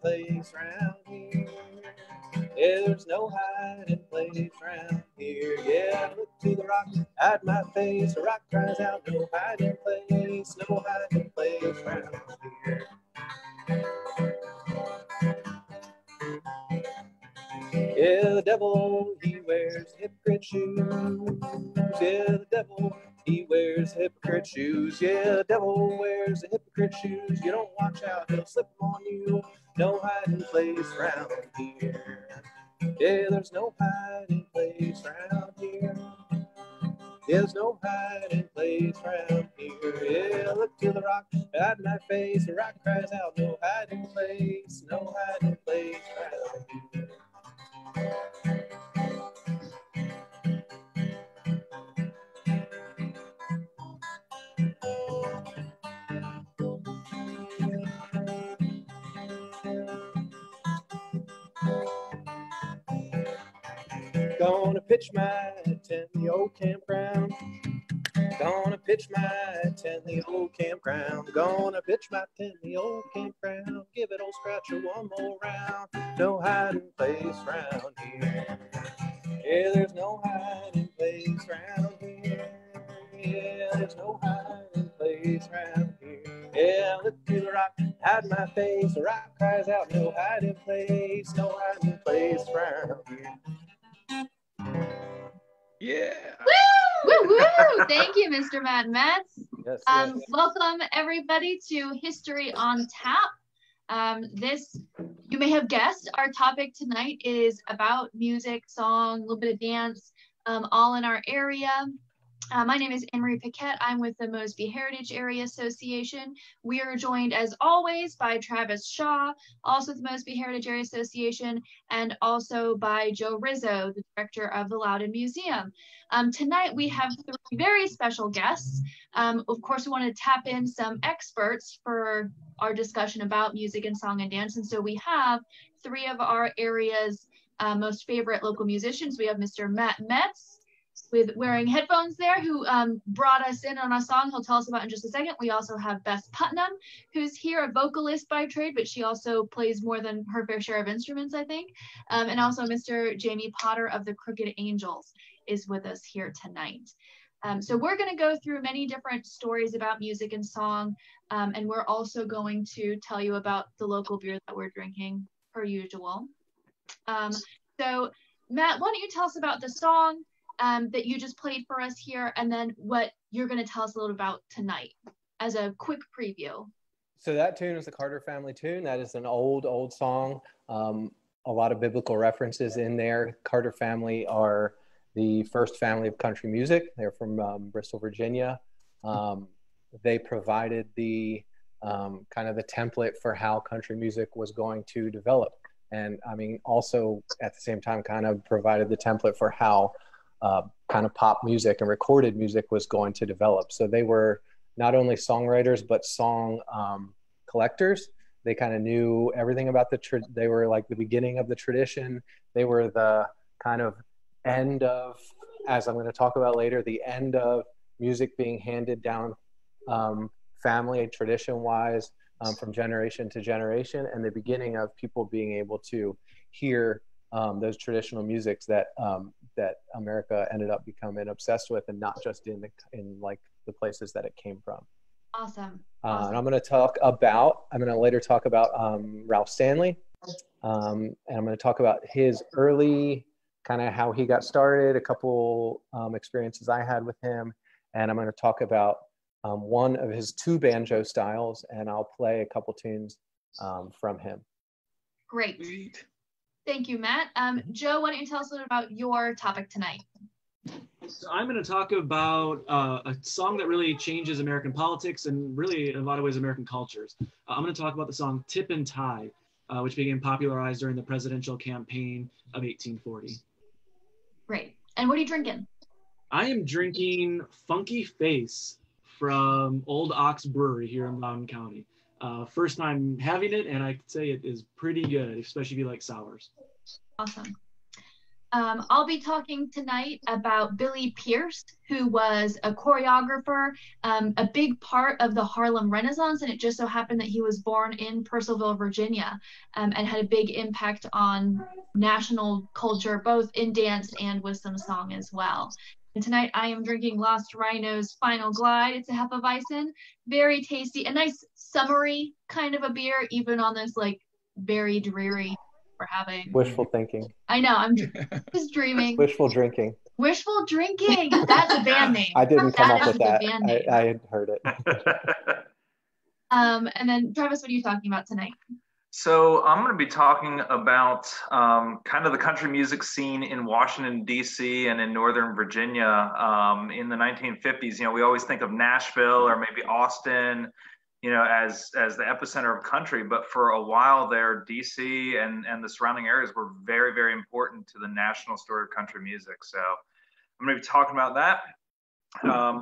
place round here. Yeah, there's no hiding place round here. Yeah, look to the rock, hide my face. The rock cries out, no hiding place, no hiding place round here. Yeah, the devil, he wears hypocrite shoes. Yeah, the devil, he wears hypocrite shoes. Yeah, the devil wears the hypocrite shoes. You don't watch out, he'll slip on you. No hiding place round here. Yeah, there's no hiding place round here. Yeah, there's no hiding place round here. Yeah, look to the rock, hide my face. The rock cries out, no hiding place, no hiding place round here. Gonna pitch my tent in the old campground. Gonna pitch my tent in the old campground. Gonna pitch my tent in the old campground. Give it old Scratcher one more round. No hiding place round here. Yeah, there's no hiding place round here. Yeah, there's no hiding place round here. Yeah, look to the rock, hide my face. The rock cries out, no hiding place, no hiding place round here. Yeah. Woo! Woo! Woo! Thank you, Mr. Matt Metz. Yes, Welcome everybody to History on Tap. This, you may have guessed, our topic tonight is about music, song, a little bit of dance, all in our area. My name is Anne-Marie Paquette. I'm with the Mosby Heritage Area Association. We are joined, as always, by Travis Shaw, also the Mosby Heritage Area Association, and also by Joe Rizzo, the director of the Loudon Museum. Tonight, we have three very special guests. Of course, we want to tap in some experts for our discussion about music and song and dance. And so we have three of our area's most favorite local musicians. We have Mr. Matt Metz, with wearing headphones there, who brought us in on a song he'll tell us about in just a second. We also have Bess Putnam, who's here, a vocalist by trade, but she also plays more than her fair share of instruments, I think. And also Mr. Jamie Potter of the Crooked Angels is with us here tonight. So we're going to go through many different stories about music and song, and we're also going to tell you about the local beer that we're drinking, per usual. So Matt, why don't you tell us about the song that you just played for us here, and then what you're going to tell us a little about tonight as a quick preview. So that tune is the Carter Family tune. That is an old song. A lot of biblical references in there. Carter family are the first family of country music. They're from Bristol, Virginia. They provided the kind of the template for how country music was going to develop. And I mean, also at the same time, kind of provided the template for how kind of pop music and recorded music was going to develop. So they were not only songwriters, but song collectors. They kind of knew everything about they were like the beginning of the tradition. They were the kind of end of, as I'm going to talk about later, the end of music being handed down family tradition-wise from generation to generation, and the beginning of people being able to hear those traditional musics that that America ended up becoming obsessed with, and not just in like the places that it came from. Awesome. And I'm going to later talk about Ralph Stanley, and I'm going to talk about his early kind of how he got started, a couple experiences I had with him, and I'm going to talk about one of his two banjo styles, and I'll play a couple tunes from him. Great. Thank you, Matt. Joe, why don't you tell us a little about your topic tonight? So I'm going to talk about a song that really changes American politics and really, in a lot of ways, American cultures. I'm going to talk about the song Tip and Tie, which became popularized during the presidential campaign of 1840. Great. And what are you drinking? I am drinking Funky Face from Old Ox Brewery here in Loudoun County. First time having it, and I could say it is pretty good, especially if you like sours. Awesome. I'll be talking tonight about Billy Pierce, who was a choreographer, a big part of the Harlem Renaissance, and it just so happened that he was born in Purcellville, Virginia, and had a big impact on national culture, both in dance and with some song as well. And tonight I am drinking Lost Rhino's Final Glide. It's a Hefeweizen, very tasty, a nice summery kind of a beer, even on this like very dreary we're having. Wishful thinking. I know, I'm just dreaming. Wishful drinking. Wishful drinking. That's a band name. I didn't come up with that. Band name. I had heard it. And then Travis, what are you talking about tonight? So I'm going to be talking about kind of the country music scene in Washington, D.C. and in Northern Virginia in the 1950s. You know, we always think of Nashville or maybe Austin, you know, as the epicenter of country. But for a while there, D.C. and the surrounding areas were very, very important to the national story of country music. So I'm going to be talking about that.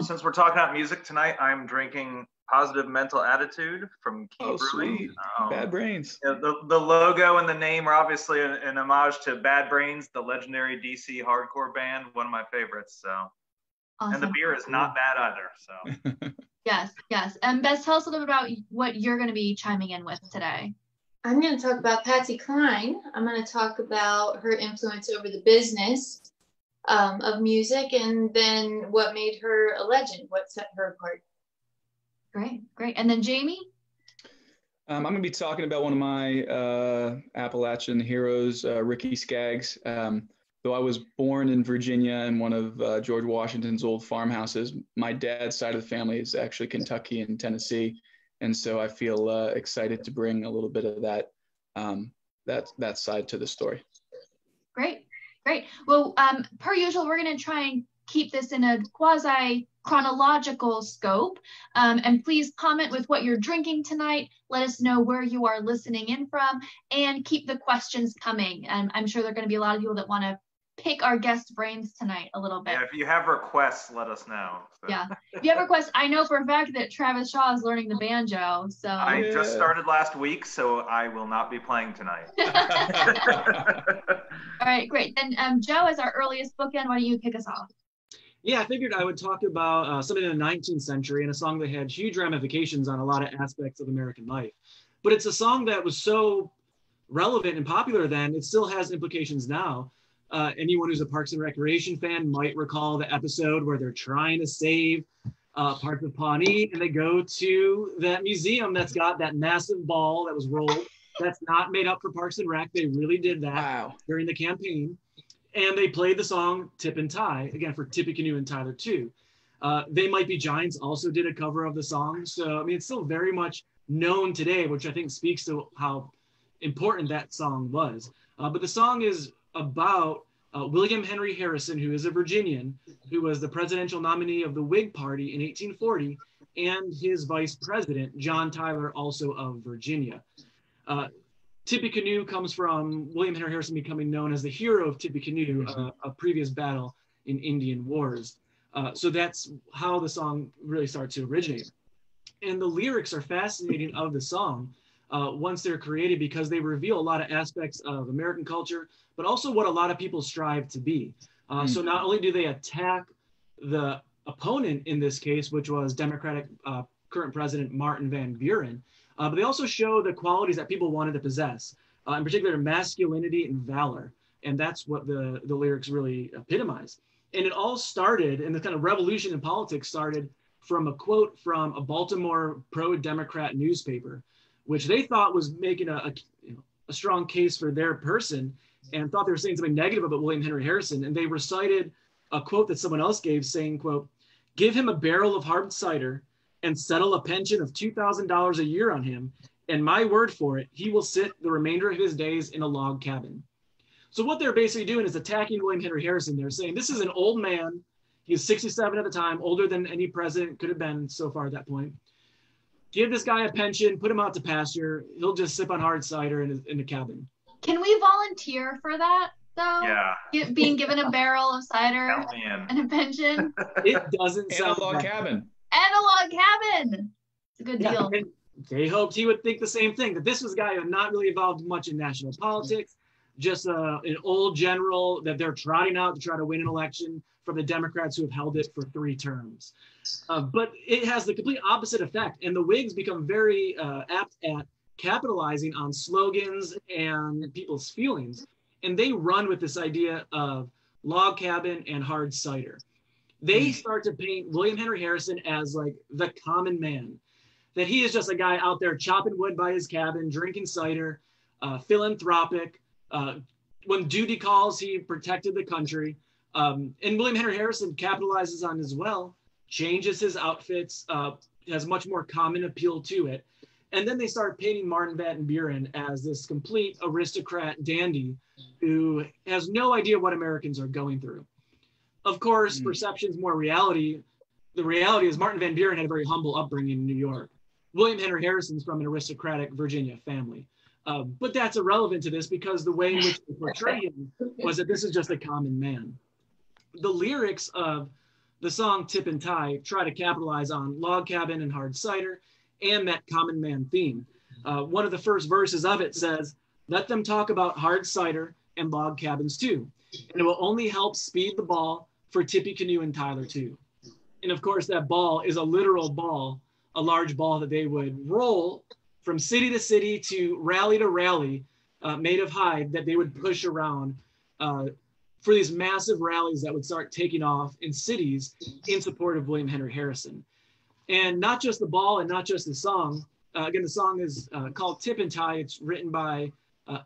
Since we're talking about music tonight, I'm drinking Positive Mental Attitude from Key Brewing. Bad Brains. You know, the logo and the name are obviously an homage to Bad Brains, the legendary DC hardcore band, one of my favorites. So, awesome. And the beer is not bad either. So, yes. And Bess, tell us a little bit about what you're going to be chiming in with today. I'm going to talk about Patsy Cline. I'm going to talk about her influence over the business of music, and then what made her a legend, what set her apart. Great. And then Jamie? I'm going to be talking about one of my Appalachian heroes, Ricky Skaggs. Though I was born in Virginia in one of George Washington's old farmhouses, my dad's side of the family is actually Kentucky and Tennessee. And so I feel excited to bring a little bit of that side to the story. Great. Well, per usual, we're going to try and keep this in a quasi-chronological scope. And please comment with what you're drinking tonight. Let us know where you are listening in from, and keep the questions coming. And I'm sure there are going to be a lot of people that want to pick our guest brains tonight a little bit. Yeah, if you have requests, let us know. So. Yeah, if you have requests, I know for a fact that Travis Shaw is learning the banjo. So I just started last week, so I will not be playing tonight. All right, great. Then Joe, as our earliest bookend, why don't you kick us off? Yeah, I figured I would talk about something in the 19th century and a song that had huge ramifications on a lot of aspects of American life. But it's a song that was so relevant and popular then, it still has implications now. Anyone who's a Parks and Recreation fan might recall the episode where they're trying to save parts of Pawnee, and they go to that museum that's got that massive ball that was rolled. That's not made up for Parks and Rec. They really did that during the campaign. And they played the song Tip and Tie, again, for Tippecanoe and Tyler too. They Might Be Giants also did a cover of the song. So, I mean, it's still very much known today, which I think speaks to how important that song was. But the song is about William Henry Harrison, who is a Virginian, who was the presidential nominee of the Whig Party in 1840, and his vice president, John Tyler, also of Virginia. Tippecanoe comes from William Henry Harrison becoming known as the hero of Tippecanoe, a previous battle in Indian Wars. So that's how the song really started to originate. And the lyrics are fascinating of the song once they're created, because they reveal a lot of aspects of American culture, but also what a lot of people strive to be. So not only do they attack the opponent in this case, which was Democratic current president Martin Van Buren, but they also show the qualities that people wanted to possess, in particular masculinity and valor. And that's what the lyrics really epitomize. And it all started, and the kind of revolution in politics started from a quote from a Baltimore pro-Democrat newspaper, which they thought was making a strong case for their person, and thought they were saying something negative about William Henry Harrison. And they recited a quote that someone else gave saying, quote, "Give him a barrel of hard cider and settle a pension of $2,000 a year on him, and my word for it, he will sit the remainder of his days in a log cabin." So what they're basically doing is attacking William Henry Harrison. They're saying this is an old man. He was 67 at the time, older than any president could have been so far at that point. Give this guy a pension, put him out to pasture. He'll just sip on hard cider in the cabin. Can we volunteer for that, though? Yeah. Being given a barrel of cider and a pension? It doesn't sound a log cabin. And a log cabin. It's a good deal. They hoped he would think the same thing, that this was a guy who had not really involved much in national politics, just an old general that they're trotting out to try to win an election from the Democrats who have held it for 3 terms. But it has the complete opposite effect, and the Whigs become very apt at capitalizing on slogans and people's feelings, and they run with this idea of log cabin and hard cider. They start to paint William Henry Harrison as like the common man, that he is just a guy out there chopping wood by his cabin, drinking cider, philanthropic. When duty calls, he protected the country. And William Henry Harrison capitalizes on as well, changes his outfits, has much more common appeal to it. And then they start painting Martin Van Buren as this complete aristocrat dandy who has no idea what Americans are going through. Of course, perception's more reality. The reality is Martin Van Buren had a very humble upbringing in New York. William Henry Harrison's from an aristocratic Virginia family. But that's irrelevant to this because the way in which they portray him was that this is just a common man. The lyrics of the song Tip and Tie try to capitalize on log cabin and hard cider and that common man theme. One of the first verses of it says, "Let them talk about hard cider and log cabins too, and it will only help speed the ball for Tippy Canoe and Tyler too." And of course, that ball is a literal ball, a large ball that they would roll from city to rally, made of hide that they would push around for these massive rallies that would start taking off in cities in support of William Henry Harrison. And not just the ball and not just the song. Again, the song is called Tip and Tie. It's written by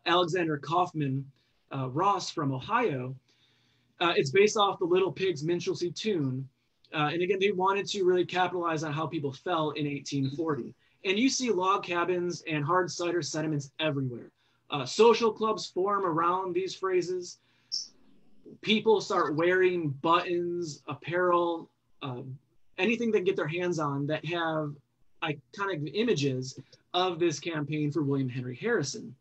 Alexander Kaufman Ross from Ohio. It's based off the Little Pigs minstrelsy tune. And again, they wanted to really capitalize on how people felt in 1840. And you see log cabins and hard cider sentiments everywhere. Social clubs form around these phrases. People start wearing buttons, apparel, anything they can get their hands on that have iconic images of this campaign for William Henry Harrison.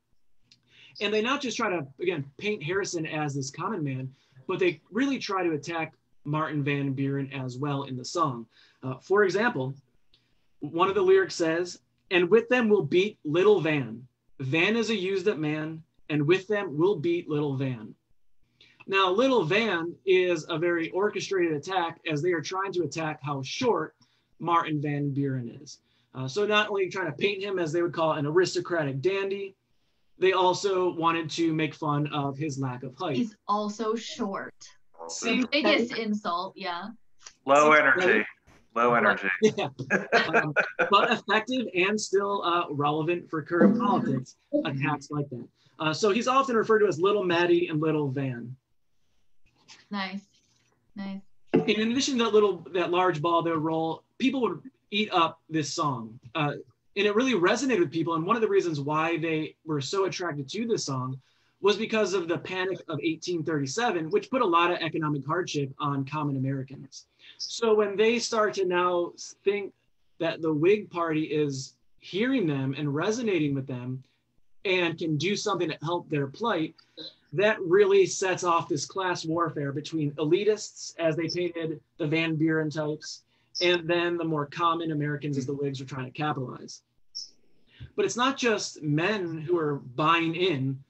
And they not just try to, again, paint Harrison as this common man, but they really try to attack Martin Van Buren as well in the song. For example, one of the lyrics says, "And with them we'll beat Little Van. Van is a used-up man, and with them we'll beat Little Van." Now, Little Van is a very orchestrated attack as they are trying to attack how short Martin Van Buren is. So not only trying to paint him as they would call an aristocratic dandy, they also wanted to make fun of his lack of height. He's also short. The biggest insult, yeah. Low energy. Low energy. Yeah. But effective and still relevant for current politics, attacks like that. So he's often referred to as Little Matty and Little Van. Nice. Nice. In addition to that large ball they would roll, people would eat up this song. And it really resonated with people. And one of the reasons why they were so attracted to this song was because of the Panic of 1837, which put a lot of economic hardship on common Americans. So when they start to now think that the Whig Party is hearing them and resonating with them and can do something to help their plight, that really sets off this class warfare between elitists, as they painted the Van Buren types, and then the more common Americans as the Whigs are trying to capitalize. But it's not just men who are buying in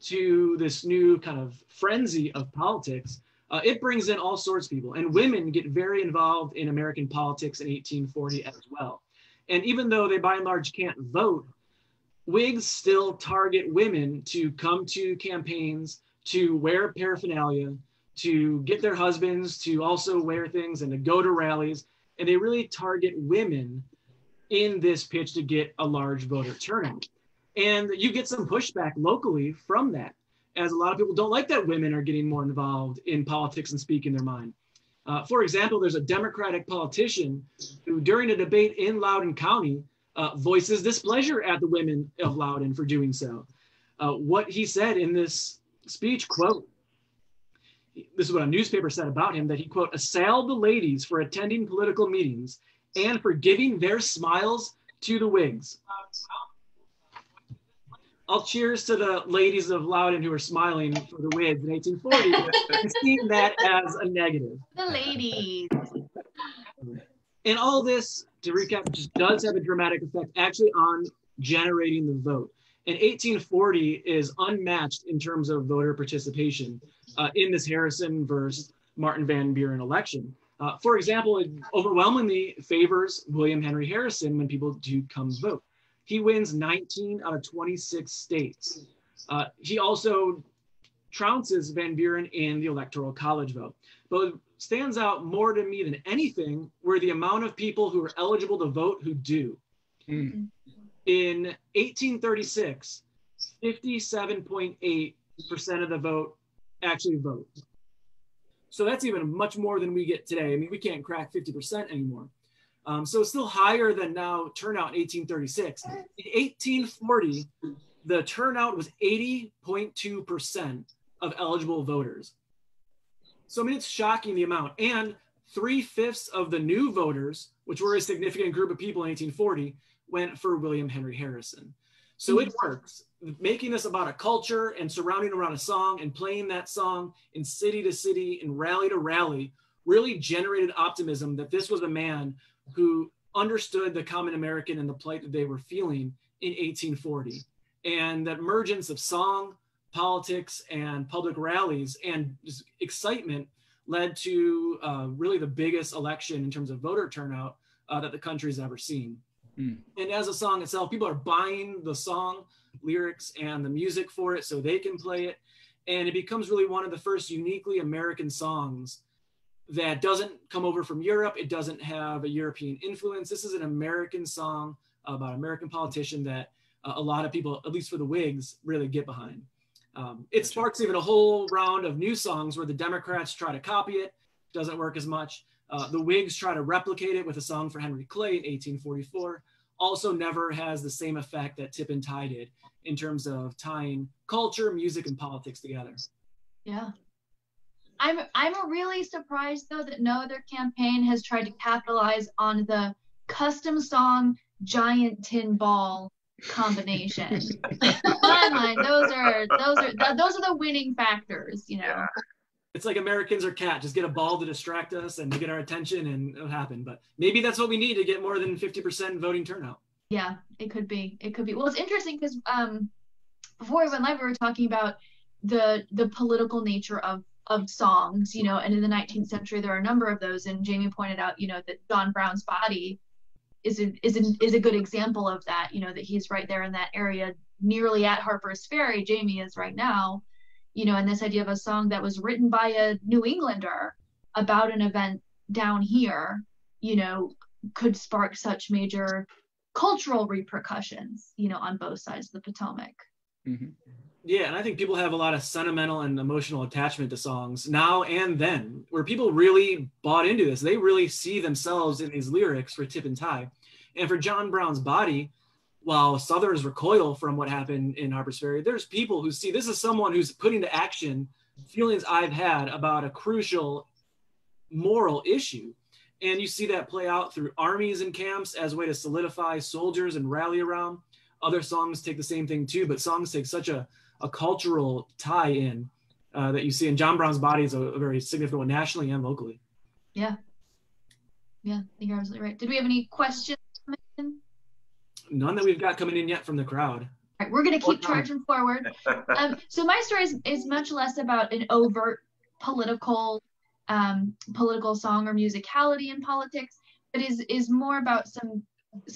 to this new kind of frenzy of politics. It brings in all sorts of people, and women get very involved in American politics in 1840 as well. And even though they by and large can't vote, Whigs still target women to come to campaigns, to wear paraphernalia, to get their husbands to also wear things and to go to rallies. And they really target women in this pitch to get a large voter turnout. And you get some pushback locally from that, as a lot of people don't like that women are getting more involved in politics and speaking their mind. For example, there's a Democratic politician who during a debate in Loudoun County voices displeasure at the women of Loudoun for doing so. What he said in this speech, quote, this is what a newspaper said about him, that he, quote, assailed the ladies for attending political meetings and for giving their smiles to the Whigs. I'll cheers to the ladies of Loudoun who were smiling for the Whigs in 1840 and seeing that as a negative. The ladies. And all this, to recap, just does have a dramatic effect actually on generating the vote. And 1840 is unmatched in terms of voter participation in this Harrison versus Martin Van Buren election. For example, it overwhelmingly favors William Henry Harrison when people do come vote. He wins 19 out of 26 states. He also trounces Van Buren in the Electoral College vote. But what stands out more to me than anything were the amount of people who are eligible to vote who do. Mm. In 1836, 57.8% of the vote actually vote. So that's even much more than we get today. I mean, we can't crack 50% anymore. So it's still higher than now turnout in 1836. In 1840, the turnout was 80.2% of eligible voters. So I mean, it's shocking the amount. And 3/5 of the new voters, which were a significant group of people in 1840, went for William Henry Harrison. So it works. Making this about a culture and surrounding around a song and playing that song in city to city and rally to rally really generated optimism that this was a man who understood the common American and the plight that they were feeling in 1840. And that emergence of song, politics, and public rallies and just excitement led to really the biggest election in terms of voter turnout that the country's ever seen. Mm. And as a song itself, people are buying the song lyrics and the music for it so they can play it. And it becomes really one of the first uniquely American songs that doesn't come over from Europe. It doesn't have a European influence. This is an American song about American politician that a lot of people, at least for the Whigs, really get behind. It sparks even a whole round of new songs where the Democrats try to copy it. Doesn't work as much. The Whigs try to replicate it with a song for Henry Clay in 1844. Also never has the same effect that Tip and Tie did in terms of tying culture, music, and politics together. Yeah. I'm really surprised though that no other campaign has tried to capitalize on the custom song giant tin ball combination. In my mind, those are the winning factors, you know. Yeah. It's like Americans are cat, just get a ball to distract us and to get our attention and it'll happen. But maybe that's what we need to get more than 50% voting turnout. Yeah, it could be. It could be. Well, it's interesting because before we went live, we were talking about the political nature of songs, you know, and in the 19th century, there are a number of those. And Jamie pointed out, you know, that John Brown's Body is a good example of that, you know, that he's right there in that area, nearly at Harper's Ferry. Jamie is right now. You know, and this idea of a song that was written by a New Englander about an event down here, you know, could spark such major cultural repercussions, you know, on both sides of the Potomac. Mm-hmm. Yeah, and I think people have a lot of sentimental and emotional attachment to songs now and then, where people really bought into this. They really see themselves in these lyrics for Tip and Tie. And for John Brown's Body, while Southerners recoil from what happened in Harper's Ferry, there's people who see this is someone who's putting to action feelings I've had about a crucial moral issue. And you see that play out through armies and camps as a way to solidify soldiers and rally around. Other songs take the same thing too, but songs take such a cultural tie-in that you see. And John Brown's Body is a very significant one nationally and locally. Yeah. Yeah, I think you're absolutely right. Did we have any questions coming in? None that we've got coming in yet from the crowd. All right, we're going to keep charging forward. So my story is much less about an overt political song or musicality in politics, but is more about some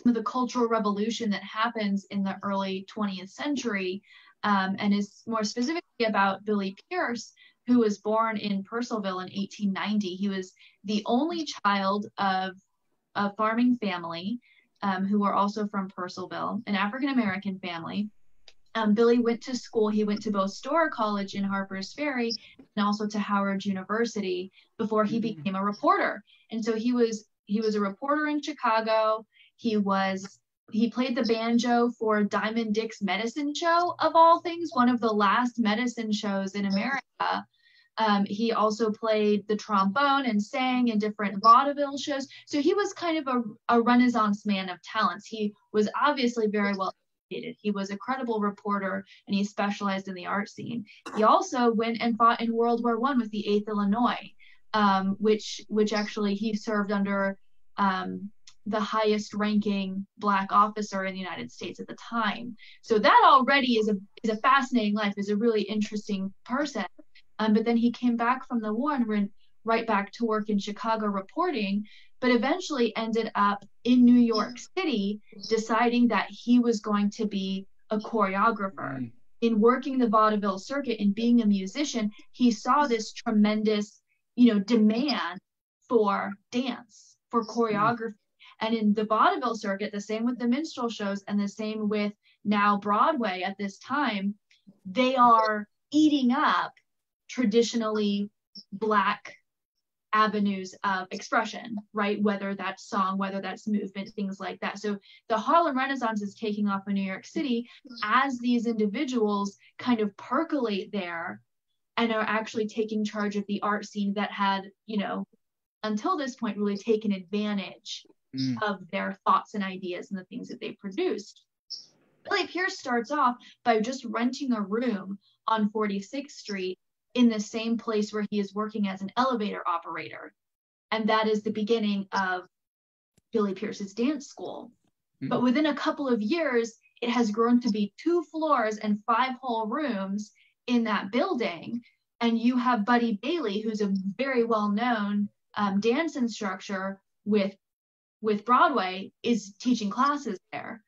of the cultural revolution that happens in the early 20th century, and is more specifically about Billy Pierce, who was born in Purcellville in 1890. He was the only child of a farming family who were also from Purcellville, an African-American family. Billy went to school. He went to both Storer College in Harper's Ferry and also to Howard University before he became a reporter. And so he was a reporter in Chicago. He played the banjo for Diamond Dick's Medicine Show, of all things, one of the last medicine shows in America. He also played the trombone and sang in different vaudeville shows. So he was kind of a Renaissance man of talents. He was obviously very well educated. He was a credible reporter, and he specialized in the art scene. He also went and fought in World War I with the 8th Illinois, which actually he served under the highest ranking Black officer in the United States at the time. So that already is a fascinating life, is a really interesting person. But then he came back from the war and went right back to work in Chicago reporting, but eventually ended up in New York City deciding that he was going to be a choreographer. In working the vaudeville circuit and being a musician, he saw this tremendous, demand for dance, for choreography. And in the vaudeville circuit, the same with the minstrel shows and the same with now Broadway at this time, they are eating up traditionally Black avenues of expression, right? Whether that's song, whether that's movement, things like that. So the Harlem Renaissance is taking off in New York City as these individuals kind of percolate there and are actually taking charge of the art scene that had, until this point really taken advantage of their thoughts and ideas and the things that they produced. Billy Pierce starts off by just renting a room on 46th Street in the same place where he is working as an elevator operator. And that is the beginning of Billy Pierce's dance school. But within a couple of years, it has grown to be 2 floors and 5 whole rooms in that building. And you have Buddy Bailey, who's a very well-known dance instructor with Broadway, is teaching classes there.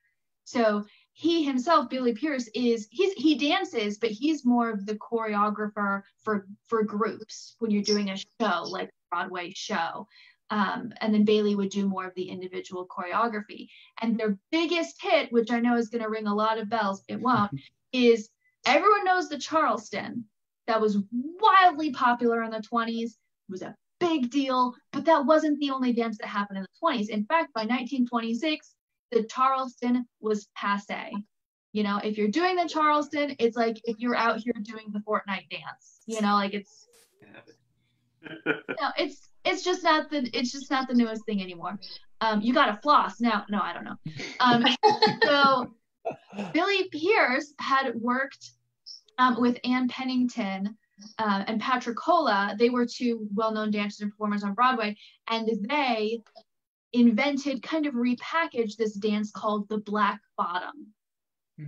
So he himself, Billy Pierce, he dances, but he's more of the choreographer for groups when you're doing a show, like a Broadway show. And then Bailey would do more of the individual choreography. And their biggest hit, which I know is going to ring a lot of bells, it won't, is everyone knows the Charleston. That was wildly popular in the 20s. It was a big deal, but that wasn't the only dance that happened in the 20s. In fact, by 1926, the Charleston was passé. If you're doing the Charleston, it's like if you're out here doing the Fortnite dance. It's just not the newest thing anymore. You gotta floss now. No, I don't know. So Billy Pierce had worked with Ann Pennington and Patrick Cola. They were 2 well-known dancers and performers on Broadway, and they invented, kind of repackaged this dance called the Black Bottom.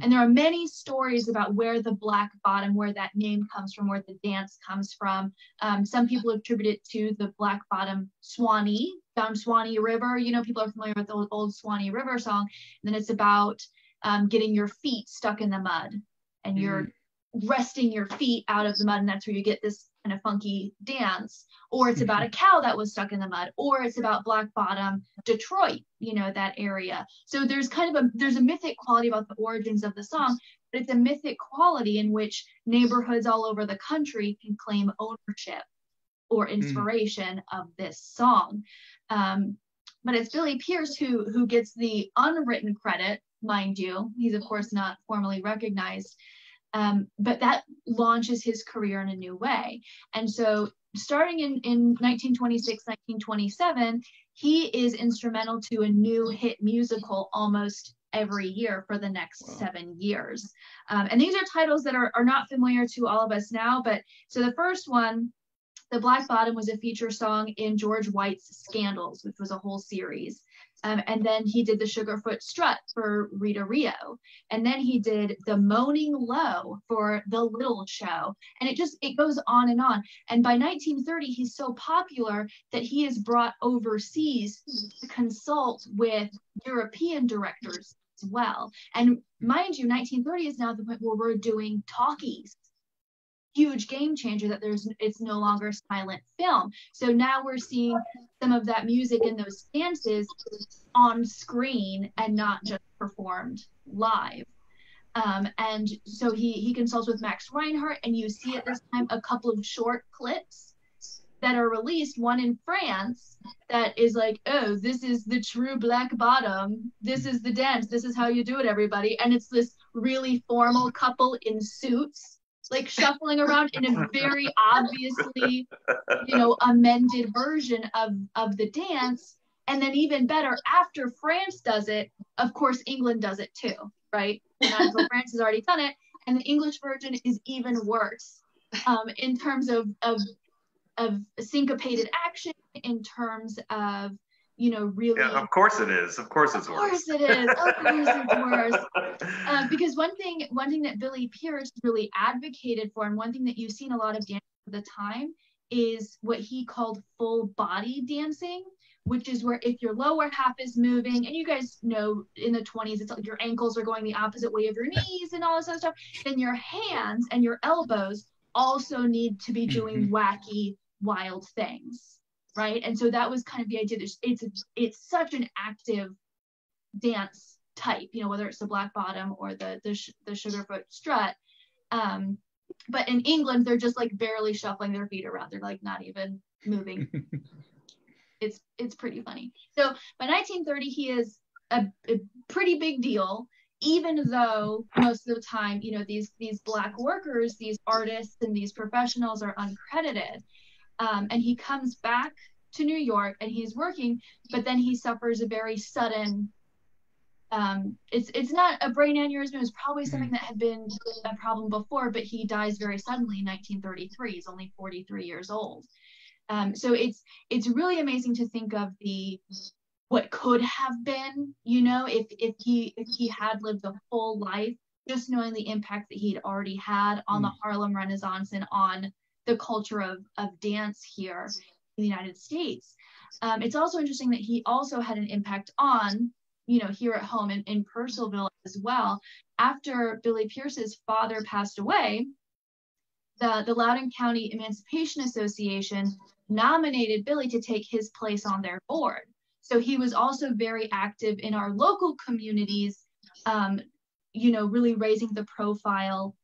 And there are many stories about where the Black Bottom, where that name comes from, where the dance comes from. Some people attribute it to the Black Bottom Swanee, down Swanee River. People are familiar with the old Swanee River song. And then it's about getting your feet stuck in the mud, and you're resting your feet out of the mud, and that's where you get this kind of funky dance. Or it's about a cow that was stuck in the mud, or it's about Black Bottom, Detroit, that area. So there's a mythic quality about the origins of the song, but it's a mythic quality in which neighborhoods all over the country can claim ownership or inspiration of this song. But it's Billy Pierce who gets the unwritten credit, mind you. He's of course not formally recognized, but that launches his career in a new way. And so starting in 1926, 1927, he is instrumental to a new hit musical almost every year for the next 7 years. And these are titles that are not familiar to all of us now, but so the first one, The Black Bottom, was a feature song in George White's Scandals, which was a whole series. And then he did the Sugarfoot Strut for Rita Rio. And then he did the Moaning Low for The Little Show. And it goes on. And by 1930, he's so popular that he is brought overseas to consult with European directors as well. And mind you, 1930 is now the point where we're doing talkies. Huge game changer that it's no longer silent film. So now we're seeing some of that music and those dances on screen and not just performed live. And so he consults with Max Reinhardt, and you see at this time a couple of short clips that are released, one in France that is like, oh, this is the true Black Bottom, this is the dance, this is how you do it, everybody. And it's this really formal couple in suits, like shuffling around in a very obviously, amended version of the dance. And then even better, after France does it, of course, England does it too, right? And so France has already done it. And the English version is even worse in terms of syncopated action, in terms of really. Yeah, of course it is. Of course it's worse. Of course it is. Of course it's worse. Because one thing that Billy Pierce really advocated for, and one thing that you've seen a lot of dancing at the time, is what he called full body dancing, which is where if your lower half is moving, and you guys know in the 20s, it's like your ankles are going the opposite way of your knees and all this other stuff, then your hands and your elbows also need to be doing wacky, wild things. Right. And so that was kind of the idea. It's such an active dance type, whether it's the black bottom or the sugarfoot strut. But in England, they're just like barely shuffling their feet around. They're like not even moving. It's pretty funny. So by 1930, he is a pretty big deal, even though most of the time, these black workers, these artists and these professionals are uncredited. And he comes back to New York and he's working, but then he suffers a very sudden, it's not a brain aneurysm, it was probably something that had been a problem before, but he dies very suddenly in 1933. He's only 43 years old. So it's really amazing to think of what could have been, if he had lived a full life, just knowing the impact that he'd already had on the Harlem Renaissance and on the culture of dance here in the United States. It's also interesting that he also had an impact on, here at home in Purcellville as well. After Billy Pierce's father passed away, the Loudoun County Emancipation Association nominated Billy to take his place on their board. So he was also very active in our local communities, really raising the profile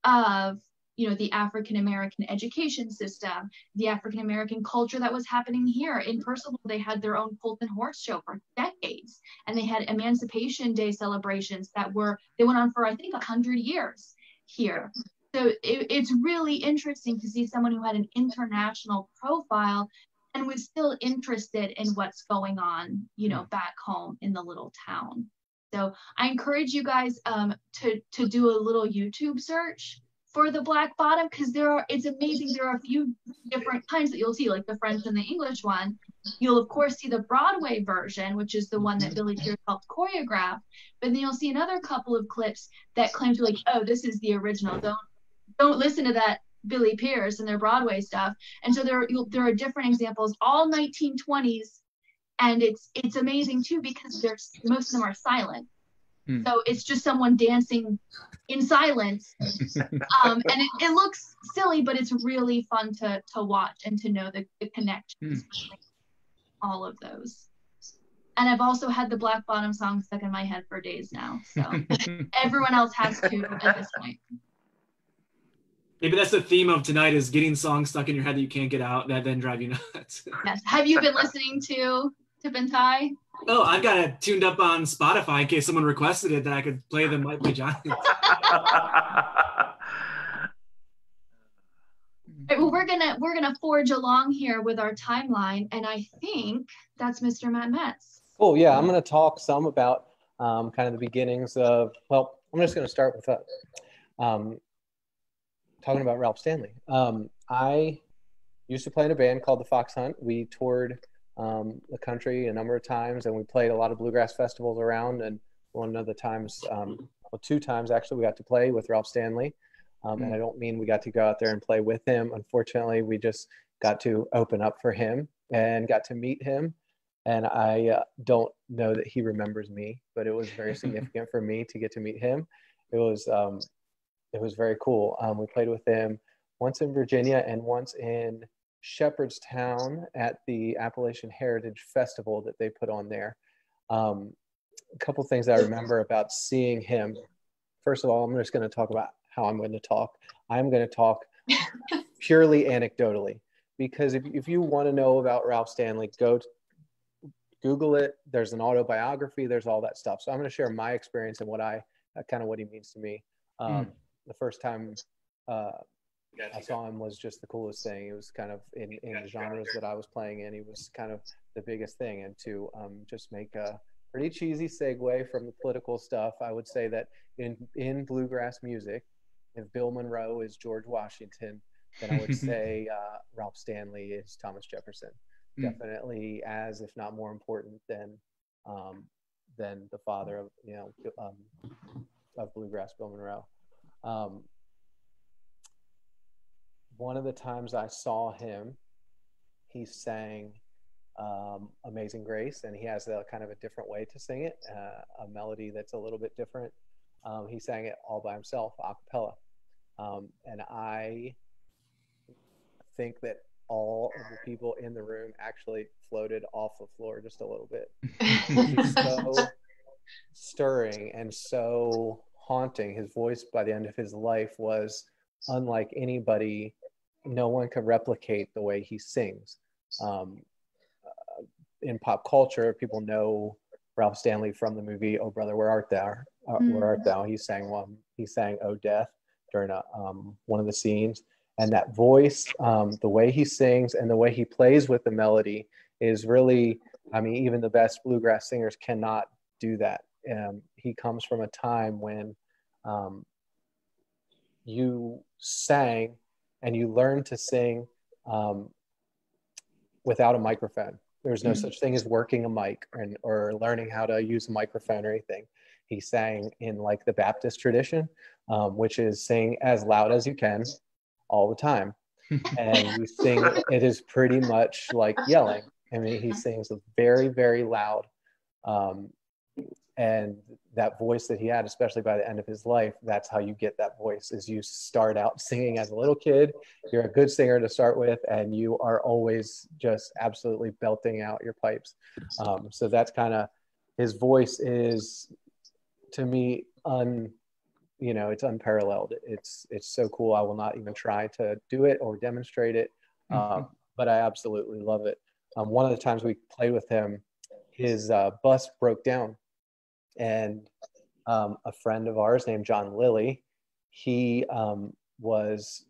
of the African-American education system, the African-American culture that was happening here. In Purcellville, they had their own Fulton Horse Show for decades, and they had Emancipation Day celebrations they went on for, I think, 100 years here. So it's really interesting to see someone who had an international profile and was still interested in what's going on, back home in the little town. So I encourage you guys to do a little YouTube search for the Black Bottom, because it's amazing. There are a few different kinds that you'll see, like the French and the English one. You'll of course see the Broadway version, which is the one that Billy Pierce helped choreograph. But then you'll see another couple of clips that claim to oh, this is the original. Don't listen to that Billy Pierce and their Broadway stuff. And so there are different examples, all 1920s, and it's amazing too because most of them are silent. So it's just someone dancing in silence, and it looks silly, but it's really fun to watch and to know the connections between all of those. And I've also had the Black Bottom song stuck in my head for days now, so everyone else has to at this point. Maybe that's the theme of tonight, is getting songs stuck in your head that you can't get out that then drive you nuts. Yes. Have you been listening to Tip and Tie? Oh, I've got it tuned up on Spotify in case someone requested it that I could play them Might Play Giants. Right, well, we're gonna forge along here with our timeline, and I think that's Mr. Matt Metz. Cool. Yeah, I'm going to talk some about kind of the beginnings of. Well, I'm just going to start with talking about Ralph Stanley. I used to play in a band called the Fox Hunt. We toured the country a number of times, and we played a lot of bluegrass festivals around. And one of the times, two times actually, we got to play with Ralph Stanley. And I don't mean we got to go out there and play with him. Unfortunately, we just got to open up for him and got to meet him. And I don't know that he remembers me, but it was very significant for me to get to meet him. It was very cool. We played with him once in Virginia and once in Shepherdstown at the Appalachian Heritage Festival that they put on there. A couple things I remember about seeing him. First of all, I'm just going to talk about how I'm going to talk. I'm going to talk purely anecdotally, because if you want to know about Ralph Stanley, Google it. There's an autobiography. There's all that stuff. So I'm going to share my experience and what he means to me. The first time I saw him was just the coolest thing. It was kind of in the genres that I was playing in. He was kind of the biggest thing. And to just make a pretty cheesy segue from the political stuff, I would say that in bluegrass music, if Bill Monroe is George Washington, then I would say Ralph Stanley is Thomas Jefferson. definitely as, if not more important than the father of, of bluegrass, Bill Monroe. One of the times I saw him, he sang Amazing Grace, and he has a kind of a different way to sing it, a melody that's a little bit different. He sang it all by himself, a cappella. And I think that all of the people in the room actually floated off the floor just a little bit. He's so stirring and so haunting. His voice by the end of his life was unlike anybody. No one could replicate the way he sings. In pop culture, people know Ralph Stanley from the movie "Oh Brother, Where Art Thou?" Where Art Thou? He sang "Oh Death" during one of the scenes, and that voice, the way he sings and the way he plays with the melody is really, I mean, even the best bluegrass singers cannot do that. He comes from a time when you sang and you learned to sing without a microphone. There's no such thing as working a mic or learning how to use a microphone or anything. He sang in like the Baptist tradition, which is sing as loud as you can all the time. And you sing, it is pretty much like yelling. I mean, he sings very, very loud. And that voice that he had, especially by the end of his life, that's how you get that voice, is you start out singing as a little kid. You're a good singer to start with, and you are always just absolutely belting out your pipes. So that's kind of, his voice is, to me, it's unparalleled. It's so cool. I will not even try to do it or demonstrate it, but I absolutely love it. One of the times we played with him, his bus broke down. And a friend of ours named John Lilly,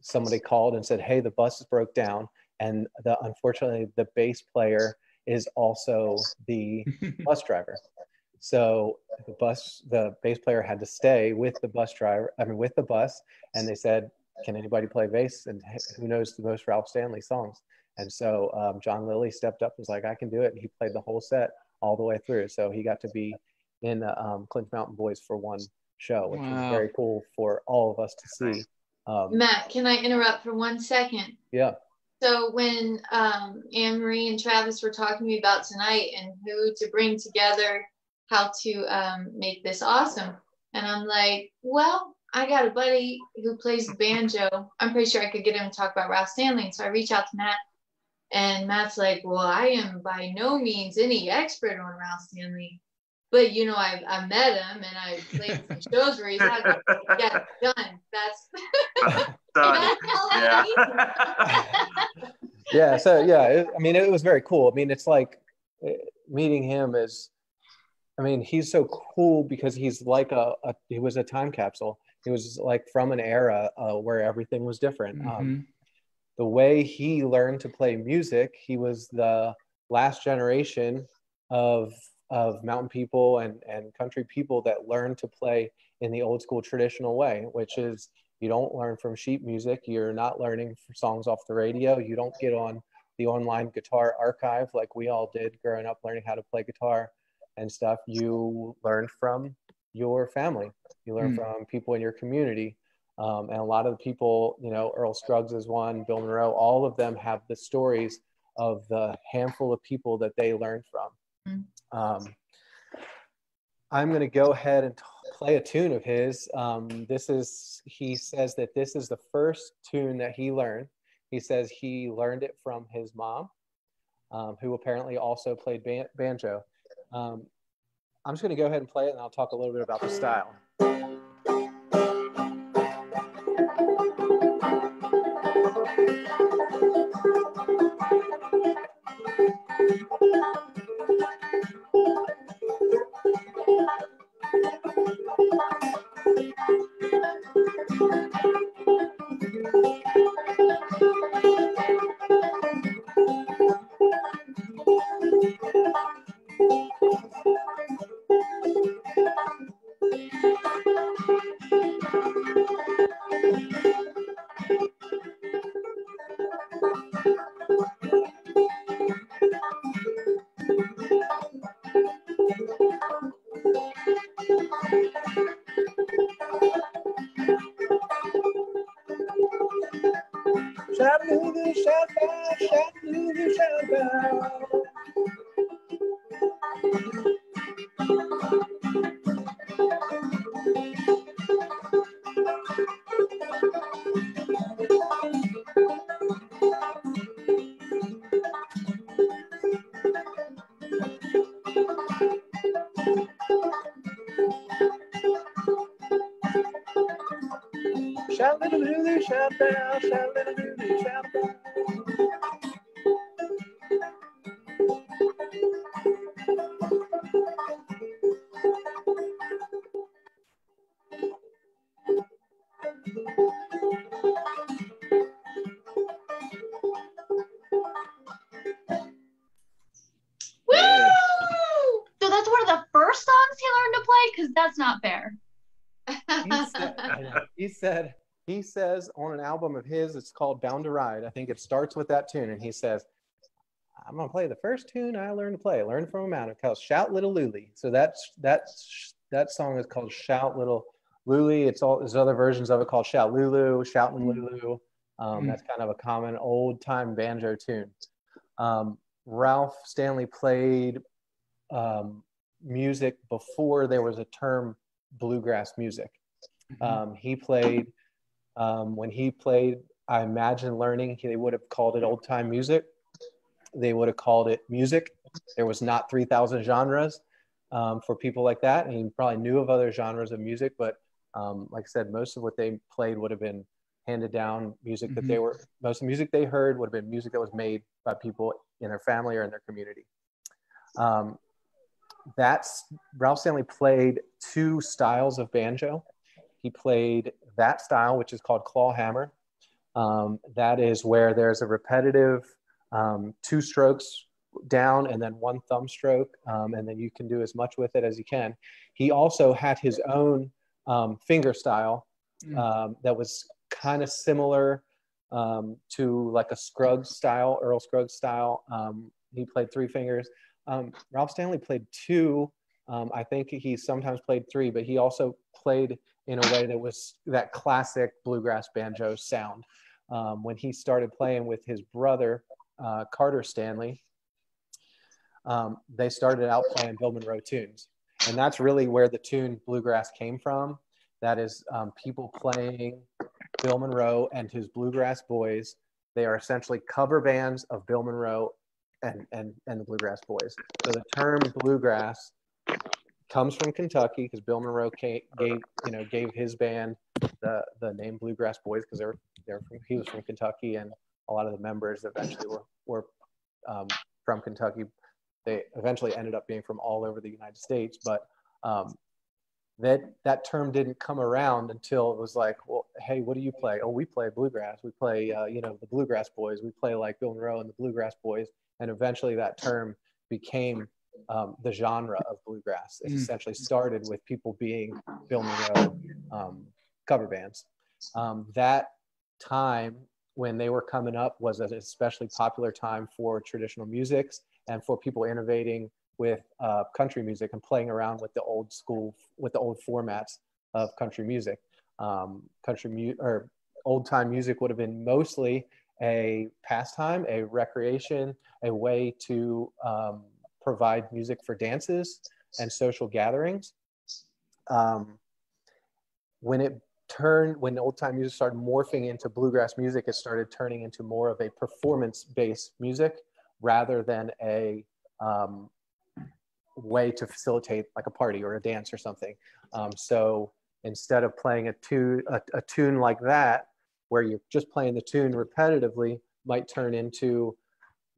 somebody called and said, hey, the bus broke down, and unfortunately the bass player is also the bus driver. So the bass player had to stay with the bus, and they said, can anybody play bass? And who knows the most Ralph Stanley songs? And so John Lilly stepped up and was like, I can do it. And he played the whole set all the way through. So he got to be in the Clinch Mountain Boys for one show, which was very cool for all of us to see. Matt, can I interrupt for 1 second? Yeah. So when Anne-Marie and Travis were talking to me about tonight and who to bring together, how to make this awesome, and I'm like, well, I got a buddy who plays the banjo. I'm pretty sure I could get him to talk about Ralph Stanley. And so I reach out to Matt, and Matt's like, well, I am by no means any expert on Ralph Stanley, but I met him and I played some shows where he's like, yeah, done. That's done. Yeah. So yeah, it was very cool. I mean, it's like meeting him he's so cool because he's like he was a time capsule. He was like from an era where everything was different. The way he learned to play music, he was the last generation of mountain people and country people that learned to play in the old school traditional way, which is, you don't learn from sheet music. You're not learning songs off the radio. You don't get on the online guitar archive like we all did growing up learning how to play guitar and stuff. You learn from your family. You learn from people in your community. And a lot of the people, Earl Scruggs is one, Bill Monroe, all of them have the stories of the handful of people that they learned from. I'm going to go ahead and play a tune of his. He says that this is the first tune that he learned. He says he learned it from his mom, who apparently also played banjo. I'm just going to go ahead and play it, and I'll talk a little bit about the style. Shout Lulu, shout bow, shout Lulu, shout bow. Shout little Lulu, shout bow, shout little Lulu, shout bow. Woo! So that's one of the first songs he learned to play? Because that's not fair. He says on an album of his, it's called Bound to Ride. I think it starts with that tune, and he says, I'm gonna play the first tune I learned to play. I learned from a mountain. It's called Shout Little Lulu. So that song is called Shout Little Lulu. There's other versions of it called Shout Lulu, Shoutin' Lulu. That's kind of a common old time banjo tune. Ralph Stanley played music before there was a term bluegrass music. He played, when he played, I imagine learning, they would have called it old time music. They would have called it music. There was not 3,000 genres for people like that. And he probably knew of other genres of music, but like I said, most of what they played would have been handed down music that most of the music they heard would have been music that was made by people in their family or in their community. Ralph Stanley played two styles of banjo. He played that style, which is called claw hammer. That is where there's a repetitive 2 strokes down and then 1 thumb stroke, and then you can do as much with it as you can. He also had his own finger style that was kind of similar to like a Scruggs style, Earl Scruggs style. He played 3 fingers. Ralph Stanley played 2. I think he sometimes played 3, but he also played in a way that was that classic bluegrass banjo sound. When he started playing with his brother, Carter Stanley, they started out playing Bill Monroe tunes. And that's really where the tune bluegrass came from. That is people playing Bill Monroe and his Bluegrass Boys. They are essentially cover bands of Bill Monroe and the Bluegrass Boys. So the term bluegrass comes from Kentucky because Bill Monroe gave his band the name Bluegrass Boys because he was from Kentucky, and a lot of the members eventually were from Kentucky. They eventually ended up being from all over the United States, but that term didn't come around until it was like, well, hey, what do you play? Oh, we play bluegrass. We play, the Bluegrass Boys. We play like Bill Monroe and the Bluegrass Boys. And eventually that term became the genre of bluegrass. It essentially started with people being Bill Monroe cover bands. That time when they were coming up was an especially popular time for traditional musics and for people innovating with country music and playing around with the old formats of country music. Old time music would have been mostly a pastime, a recreation, a way to provide music for dances and social gatherings. When old time music started morphing into bluegrass music, it started turning into more of a performance-based music rather than a way to facilitate like a party or a dance or something. So instead of playing a tune like that, where you're just playing the tune repetitively, might turn into,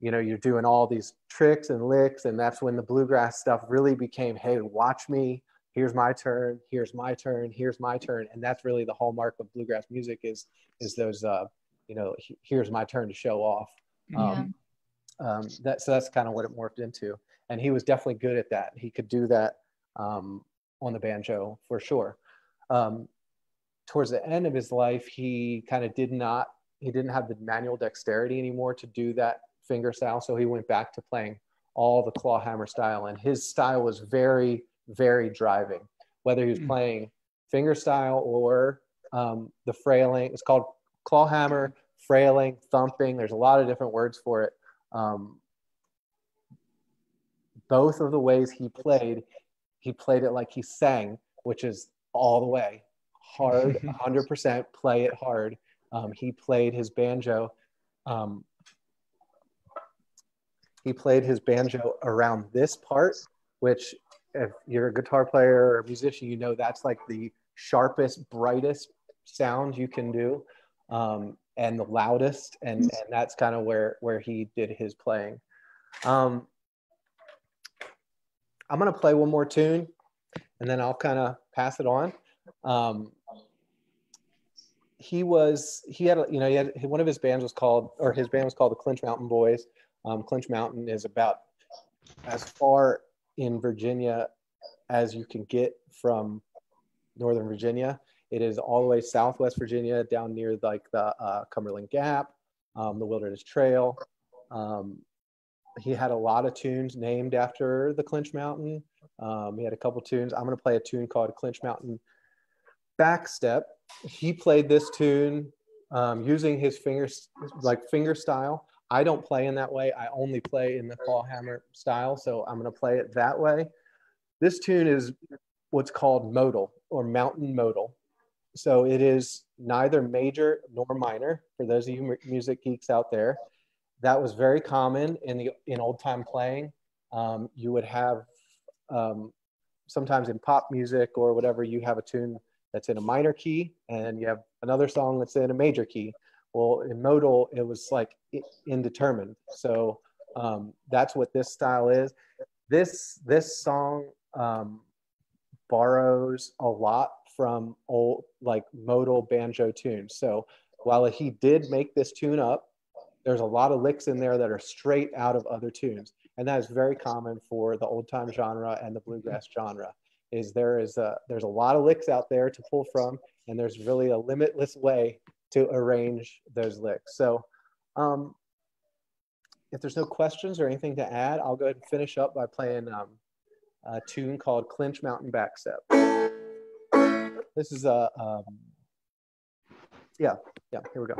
you're doing all these tricks and licks, and that's when the bluegrass stuff really became, hey, watch me, here's my turn, here's my turn, here's my turn. And that's really the hallmark of bluegrass music is those, here's my turn to show off. So that's kind of what it morphed into. And he was definitely good at that. He could do that on the banjo for sure. Towards the end of his life, he kind of didn't have the manual dexterity anymore to do that finger style. So he went back to playing all the claw hammer style. And his style was very, very driving, whether he was playing finger style or the frailing. It's called claw hammer, frailing, thumping. There's a lot of different words for it. Both of the ways he played it like he sang, which is all the way hard, 100%, play it hard. He played his banjo. He played his banjo around this part, which if you're a guitar player or a musician, you know that's like the sharpest, brightest sound you can do, and the loudest, and that's kind of where he did his playing. I'm gonna play one more tune, and then I'll kind of pass it on. He had one of his bands was called, or his band was called the Clinch Mountain Boys. Clinch Mountain is about as far in Virginia as you can get from Northern Virginia. It is all the way Southwest Virginia, down near like the Cumberland Gap, the Wilderness Trail. He had a lot of tunes named after the Clinch Mountain. He had a couple tunes. I'm going to play a tune called Clinch Mountain Backstep. He played this tune using his finger style. I don't play in that way. I only play in the claw hammer style, so I'm going to play it that way. This tune is what's called modal, or mountain modal. So it is neither major nor minor, for those of you music geeks out there. That was very common in old time playing. You would have sometimes in pop music or whatever, you have a tune that's in a minor key, and you have another song that's in a major key. Well, in modal, it was like indeterminate. So that's what this style is. This song borrows a lot from old like modal banjo tunes. So while he did make this tune up, there's a lot of licks in there that are straight out of other tunes. And that is very common for the old time genre and the bluegrass genre. There's a lot of licks out there to pull from, and there's really a limitless way to arrange those licks. So if there's no questions or anything to add, I'll go ahead and finish up by playing a tune called Clinch Mountain Backstep. This is here we go.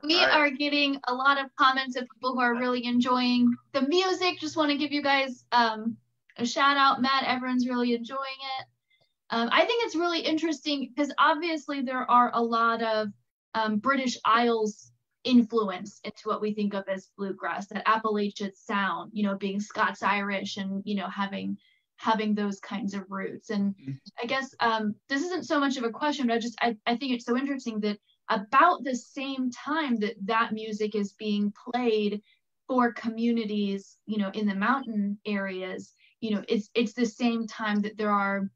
We are getting a lot of comments of people who are really enjoying the music. Just want to give you guys a shout out. Matt, everyone's really enjoying it. I think it's really interesting because obviously there are a lot of British Isles influence into what we think of as bluegrass, that Appalachian sound, being Scots-Irish and, having those kinds of roots. And I guess this isn't so much of a question, but I think it's so interesting that about the same time that music is being played for communities, in the mountain areas, it's the same time that there are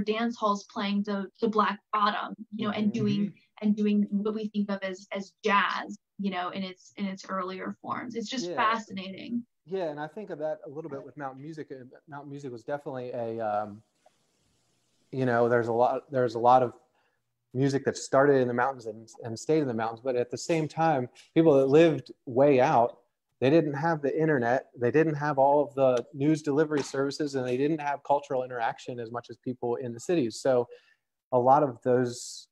dance halls playing the Black Bottom, and doing what we think of as jazz, in its earlier forms. It's just fascinating. Yeah, and I think of that a little bit with Mountain Music. Mountain Music was definitely a, there's a lot of music that started in the mountains and stayed in the mountains, but at the same time, people that lived way out, they didn't have the internet, they didn't have all of the news delivery services, and they didn't have cultural interaction as much as people in the cities. So a lot of those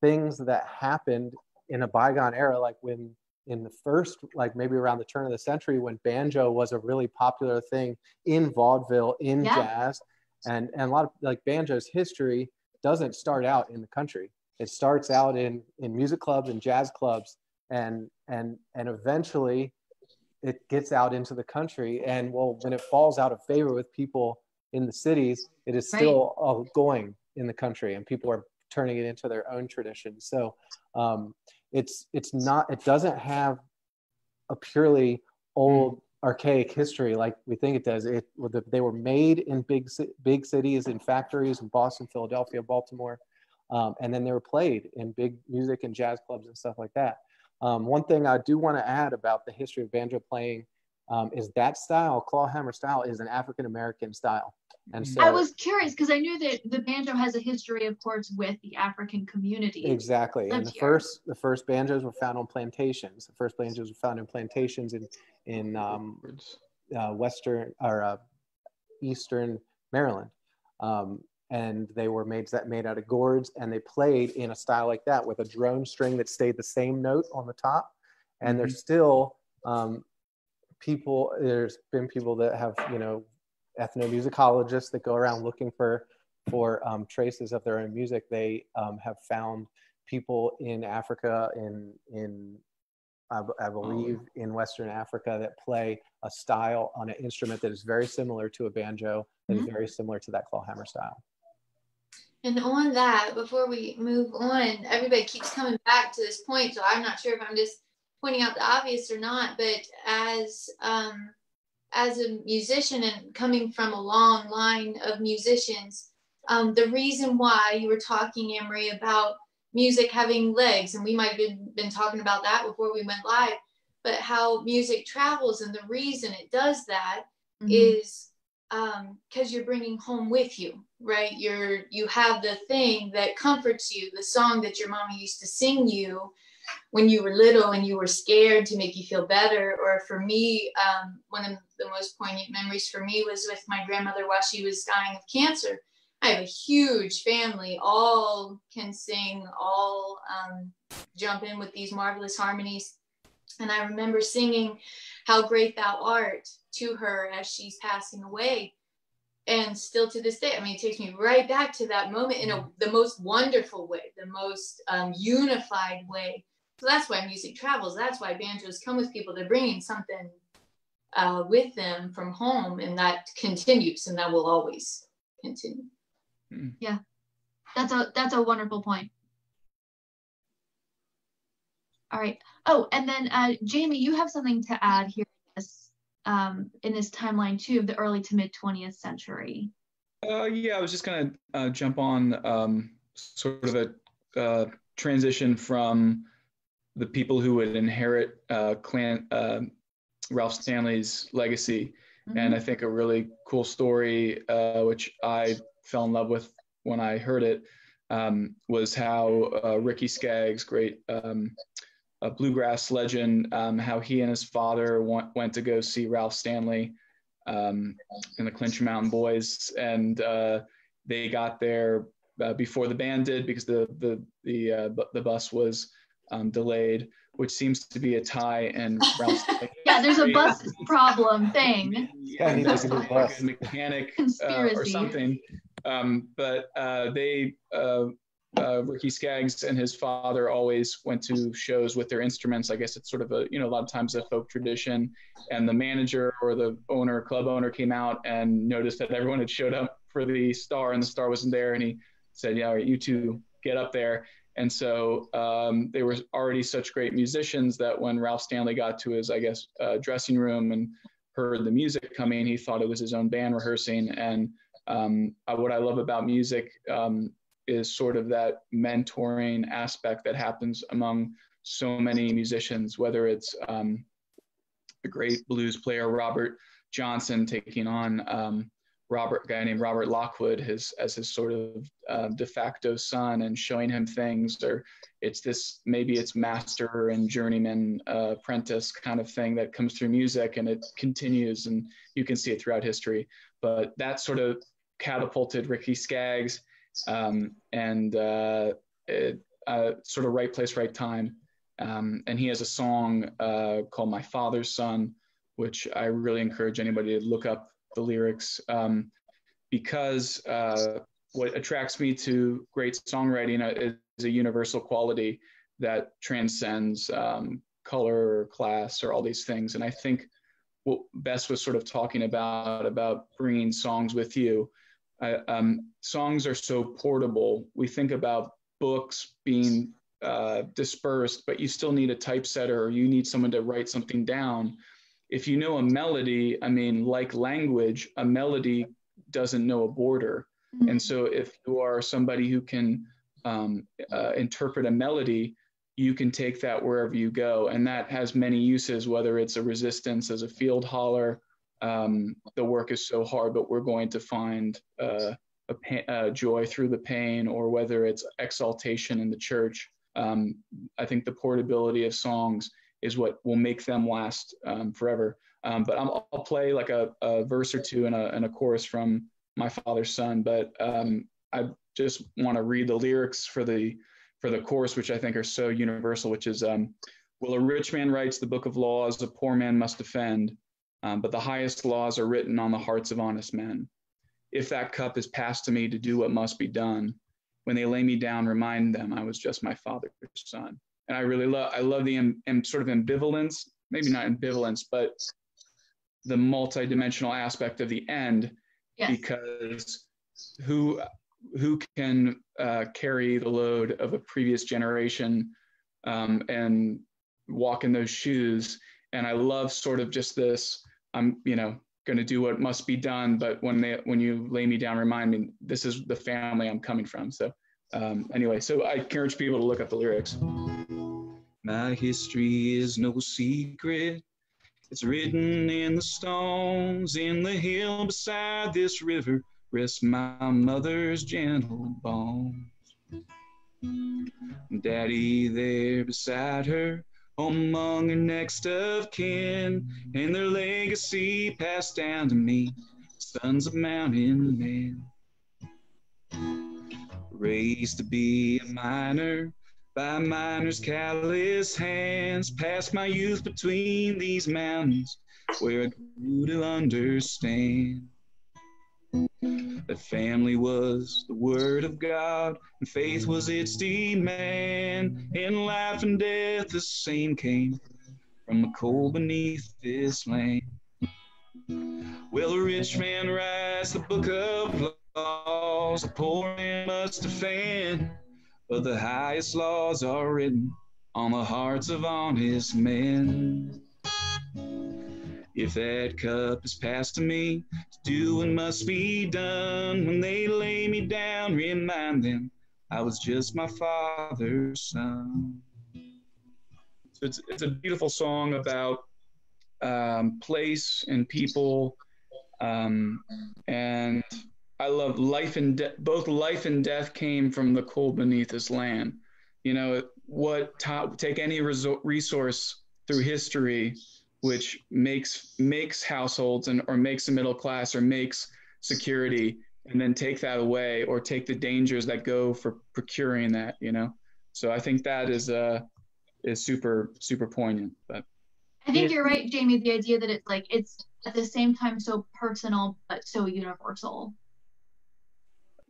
things that happened in a bygone era, like when in the first, like maybe around the turn of the century, when banjo was a really popular thing in vaudeville, in jazz, and a lot of like banjo's history doesn't start out in the country. It starts out in music clubs and jazz clubs, and eventually it gets out into the country. And well, when it falls out of favor with people in the cities, it is still going in the country, and people are turning it into their own tradition. So it's not, it doesn't have a purely old archaic history like we think it does. They were made in big cities, in factories in Boston, Philadelphia, Baltimore, and then they were played in big music and jazz clubs and stuff like that. One thing I do want to add about the history of banjo playing is that style, clawhammer style, is an African-American style. And so I was curious because I knew that the banjo has a history, of course, with the African community. Exactly. And the first banjos were found on plantations. The first banjos were found in plantations in western or eastern Maryland. And they were made out of gourds, and they played in a style like that with a drone string that stayed the same note on the top. And there's still there's been people that have, ethnomusicologists that go around looking for traces of their own music. They have found people in Africa, I believe in Western Africa, that play a style on an instrument that is very similar to a banjo, that is very similar to that clawhammer style. And on that, before we move on, everybody keeps coming back to this point, so I'm not sure if I'm just pointing out the obvious or not, but as a musician and coming from a long line of musicians, the reason why you were talking, Anne-Marie, about music having legs, and we might have been talking about that before we went live, but how music travels, and the reason it does that is because you're bringing home with you, right? You have the thing that comforts you, the song that your mama used to sing you when you were little and you were scared to make you feel better. Or for me, one of the most poignant memories for me was with my grandmother while she was dying of cancer. I have a huge family, all can sing, all jump in with these marvelous harmonies. And I remember singing How Great Thou Art to her as she's passing away. And still to this day, I mean, it takes me right back to that moment in the most wonderful way, the most unified way. So that's why music travels. That's why banjos come with people. They're bringing something with them from home, and that continues, and that will always continue. Yeah, that's a wonderful point. All right. Oh, and then Jamie, you have something to add here in this timeline too of the early to mid 20th century. Yeah, I was just going to jump on sort of a transition from the people who would inherit Ralph Stanley's legacy. And I think a really cool story, which I fell in love with when I heard it, was how Ricky Skaggs, great a bluegrass legend, how he and his father went to go see Ralph Stanley in the Clinch Mountain Boys, and they got there before the band did because the bus was delayed, which seems to be a tie and Ralph Stanley. Yeah, there's a bus problem thing. Yeah, like a mechanic or something. But Ricky Skaggs and his father always went to shows with their instruments. I guess it's sort of a lot of times a folk tradition. And the manager or the club owner came out and noticed that everyone had showed up for the star and the star wasn't there. And he said, yeah, all right, you two get up there. And so they were already such great musicians that when Ralph Stanley got to his, dressing room and heard the music coming, he thought it was his own band rehearsing. And what I love about music is sort of that mentoring aspect that happens among so many musicians, whether it's the great blues player Robert Johnson taking on a guy named Robert Lockwood as his sort of de facto son, and showing him things, or maybe it's master and journeyman apprentice kind of thing that comes through music, and it continues, and you can see it throughout history. But that sort of catapulted Ricky Skaggs, and sort of right place, right time. And he has a song called My Father's Son, which I really encourage anybody to look up the lyrics, because what attracts me to great songwriting is a universal quality that transcends color or class or all these things. And I think what Bess was sort of talking about bringing songs with you, songs are so portable. We think about books being dispersed, but you still need a typesetter, or you need someone to write something down. If you know a melody, I mean, like language, a melody doesn't know a border. Mm-hmm. And so if you are somebody who can interpret a melody, you can take that wherever you go. And that has many uses, whether it's a resistance as a field holler. The work is so hard, but we're going to find joy through the pain, or whether it's exaltation in the church. I think the portability of songs is what will make them last forever. But I'll play like a verse or two and a chorus from My Father's Son. But I just want to read the lyrics for the chorus, which I think are so universal, which is, well, a rich man writes the book of laws, a poor man must defend, but the highest laws are written on the hearts of honest men. If that cup is passed to me to do what must be done, when they lay me down, remind them I was just my father's son. And I really love the sort of ambivalence, maybe not ambivalence, but the multidimensional aspect of the end. Yes. Because who can carry the load of a previous generation and walk in those shoes? And I love sort of just this, I'm going to do what must be done, but when you lay me down, remind me this is the family I'm coming from. So anyway, so I encourage people to look up the lyrics. My history is no secret. It's written in the stones. In the hill beside this river rests my mother's gentle bones. Daddy there beside her, among her next of kin, and their legacy passed down to me, sons of mountain men. Raised to be a miner by miners' callous hands, passed my youth between these mountains where I grew to understand that family was the word of God and faith was its demand, and life and death the same came from the cold beneath this land. Well, a rich man writes the book of laws, a poor man must defend, but the highest laws are written on the hearts of honest men. If that cup is passed to me, to do what must be done, when they lay me down, remind them I was just my father's son. So it's a beautiful song about place and people, and I love life and death. Both life and death came from the cold beneath this land. Take any resource through history, which makes households or makes a middle class or makes security, and then take that away, or take the dangers that go for procuring that. So I think that is super, super poignant. But I think you're right, Jamie. The idea that it's at the same time so personal but so universal.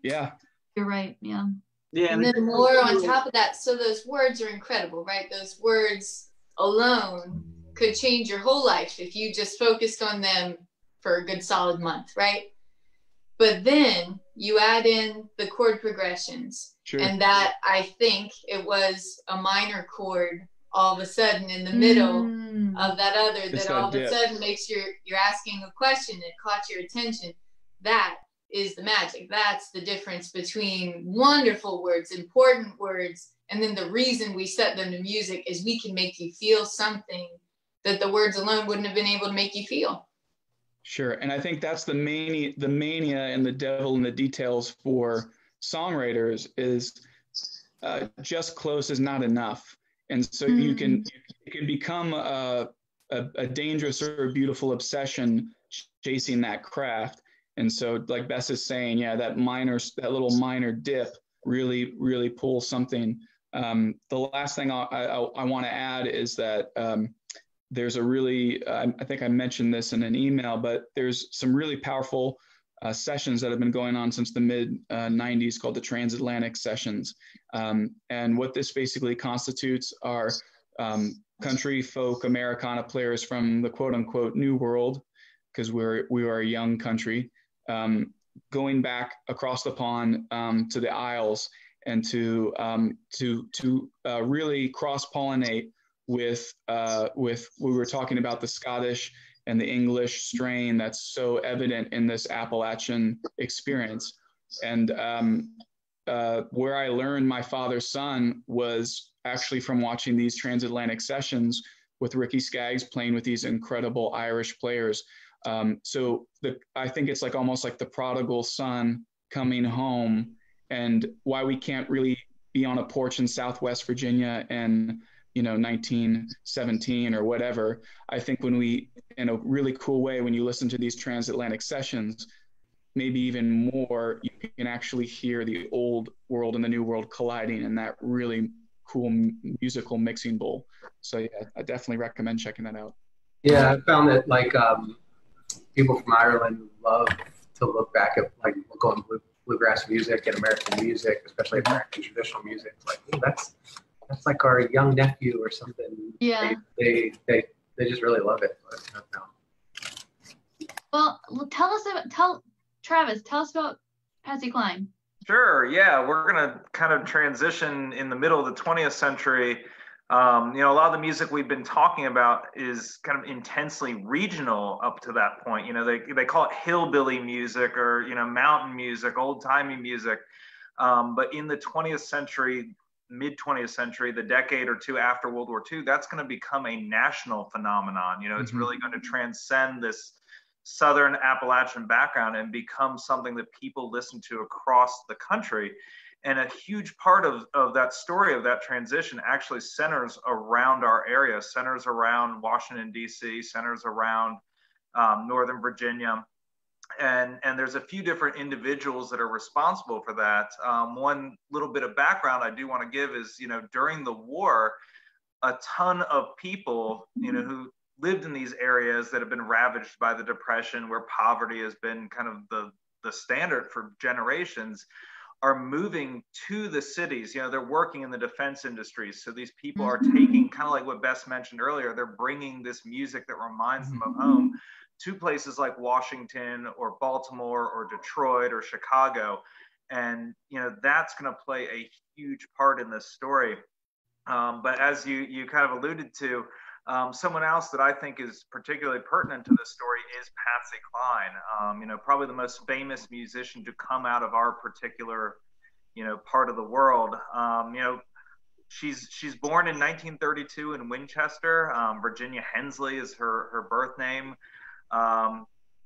Yeah. You're right. Yeah. Yeah. And then more on top of that, so those words are incredible, right? Those words alone could change your whole life if you just focused on them for a good solid month, right? But then you add in the chord progressions. Sure. And that, I think it was a minor chord all of a sudden in the middle of that other that all of a sudden makes you're asking a question, it caught your attention. That is the magic. That's the difference between wonderful words, important words, and then the reason we set them to music is we can make you feel something that the words alone wouldn't have been able to make you feel. Sure. And I think that's the mania and the devil in the details for songwriters is just close is not enough. And so it can become a dangerous or a beautiful obsession chasing that craft. And so like Bess is saying, yeah, that little minor dip really pulls something. The last thing I want to add is that there's a really, I think I mentioned this in an email, but there's some really powerful sessions that have been going on since the mid 90s called the Transatlantic Sessions. And what this basically constitutes are country, folk, Americana players from the quote unquote New World, because we are a young country, going back across the pond to the Isles and to really cross-pollinate with we were talking about the Scottish and the English strain that's so evident in this Appalachian experience. And where I learned my father's son was actually from watching these Transatlantic Sessions with Ricky Skaggs playing with these incredible Irish players. So I think it's like almost like the prodigal son coming home, and why we can't really be on a porch in Southwest Virginia and 1917 or whatever. I think when we, in a really cool way, when you listen to these Transatlantic Sessions, maybe even more, you can actually hear the old world and the new world colliding in that really cool musical mixing bowl. So yeah, I definitely recommend checking that out. Yeah, I found that like people from Ireland love to look back at like local bluegrass music and American music, especially American traditional music. It's like, oh, that's like our young nephew or something. Yeah. They just really love it. Well, Travis, tell us about Patsy Cline. Sure. Yeah, we're gonna kind of transition in the middle of the 20th century. A lot of the music we've been talking about is kind of intensely regional up to that point. They call it hillbilly music or mountain music, old timey music. But in the 20th century, mid 20th century, the decade or two after World War II, that's going to become a national phenomenon. It's really going to transcend this Southern Appalachian background and become something that people listen to across the country. And a huge part of that story, of that transition, actually centers around our area, centers around Washington, D.C., centers around Northern Virginia. And there's a few different individuals that are responsible for that. One little bit of background I do want to give is, during the war, a ton of people, who lived in these areas that have been ravaged by the Depression, where poverty has been kind of the standard for generations, are moving to the cities. They're working in the defense industries. So these people are taking, kind of like what Bess mentioned earlier, they're bringing this music that reminds them of home to places like Washington or Baltimore or Detroit or Chicago. And, that's going to play a huge part in this story. But as you kind of alluded to, someone else that I think is particularly pertinent to this story is Patsy Cline. Probably the most famous musician to come out of our particular, part of the world. She's born in 1932 in Winchester. Virginia Hensley is her birth name.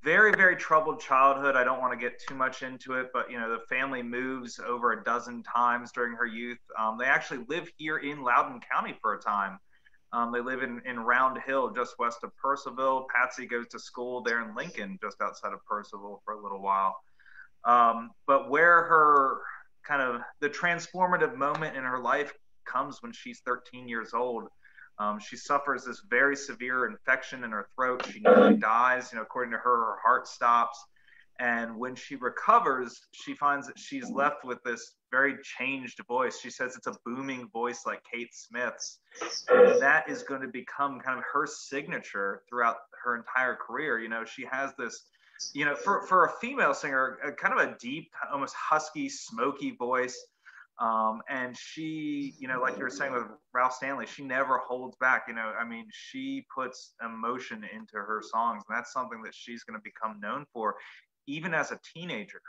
Very, very troubled childhood. I don't want to get too much into it, but the family moves over a dozen times during her youth. They actually live here in Loudoun County for a time. They live in Round Hill, just west of Purcellville. Patsy goes to school there in Lincoln, just outside of Purcellville, for a little while. But where her kind of the transformative moment in her life comes when she's 13 years old. She suffers this very severe infection in her throat. She nearly dies. According to her heart stops. And when she recovers, she finds that she's left with this very changed voice. She says it's a booming voice like Kate Smith's. And that is going to become kind of her signature throughout her entire career. She has this, for a female singer, kind of a deep, almost husky, smoky voice. And she, like you were saying with Ralph Stanley, she never holds back. She puts emotion into her songs. And that's something that she's going to become known for. Even as a teenager,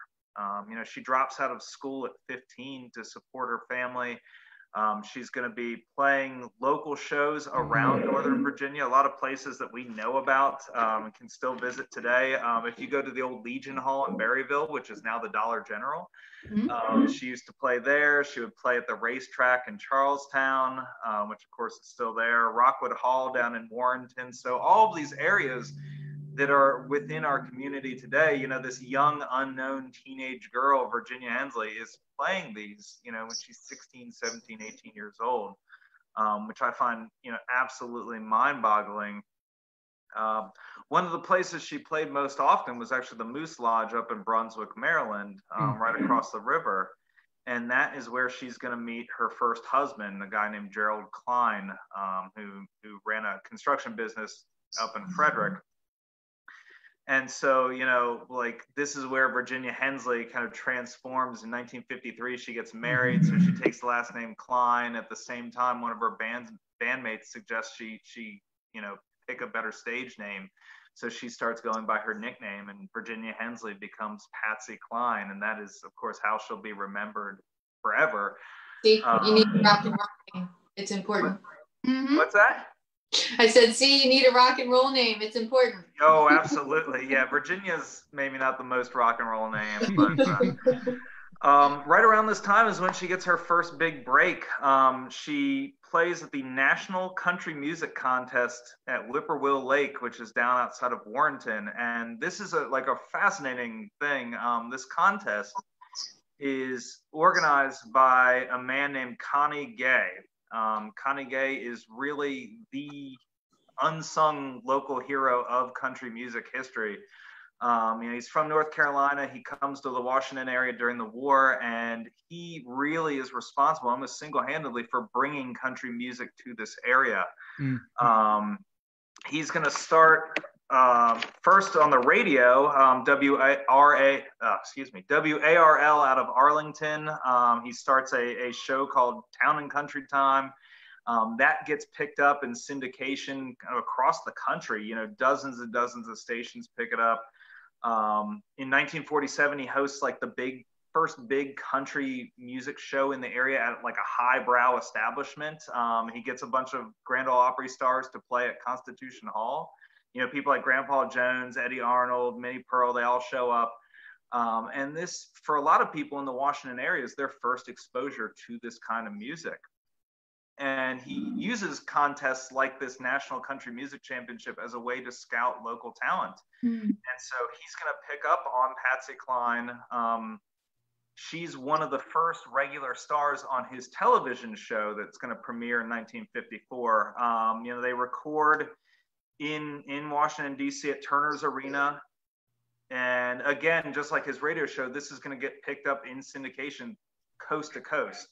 she drops out of school at 15 to support her family. She's going to be playing local shows around Northern Virginia, a lot of places that we know about and can still visit today. If you go to the old Legion Hall in Berryville, which is now the Dollar General, she used to play there. She would play at the racetrack in Charlestown, which of course is still there, Rockwood Hall down in Warrenton. So all of these areas that are within our community today, you know, this young, unknown teenage girl, Virginia Hensley, is playing these, you know, when she's 16, 17, 18 years old, which I find, you know, absolutely mind-boggling. One of the places she played most often was actually the Moose Lodge up in Brunswick, Maryland, right across the river. And that is where she's going to meet her first husband, a guy named Gerald Klein, who ran a construction business up in Frederick. And so, you know, like, this is where Virginia Hensley kind of transforms. In 1953, she gets married, so she takes the last name Klein. At the same time, one of her bandmates suggests she, you know, pick a better stage name. So she starts going by her nickname, and Virginia Hensley becomes Patsy Cline. And that is, of course, how she'll be remembered forever. See, you need a rock and roll name. It's important. What's that? I said, see, you need a rock and roll name. It's important. Oh, absolutely. Yeah, Virginia's maybe not the most rock and roll name, but right around this time is when she gets her first big break. She plays at the National Country Music Contest at Whippoorwill Lake, which is down outside of Warrenton. And this is like a fascinating thing. This contest is organized by a man named Connie Gay. Connie Gay is really the unsung local hero of country music history. You know, he's from North Carolina. He comes to the Washington area during the war, and he really is responsible, almost single-handedly, for bringing country music to this area. He's going to start first on the radio, WARL out of Arlington. He starts a show called Town and Country Time. That gets picked up in syndication across the country. You know, dozens and dozens of stations pick it up. In 1947, he hosts like the first big country music show in the area at like a highbrow establishment. He gets a bunch of Grand Ole Opry stars to play at Constitution Hall. You know, people like Grandpa Jones, Eddie Arnold, Minnie Pearl, they all show up. And this, for a lot of people in the Washington area, is their first exposure to this kind of music. And he uses contests like this National Country Music Championship as a way to scout local talent. And so he's going to pick up on Patsy Cline. She's one of the first regular stars on his television show that's going to premiere in 1954. You know, they record in Washington, D.C. at Turner's Arena. And again, just like his radio show, this is going to get picked up in syndication coast to coast.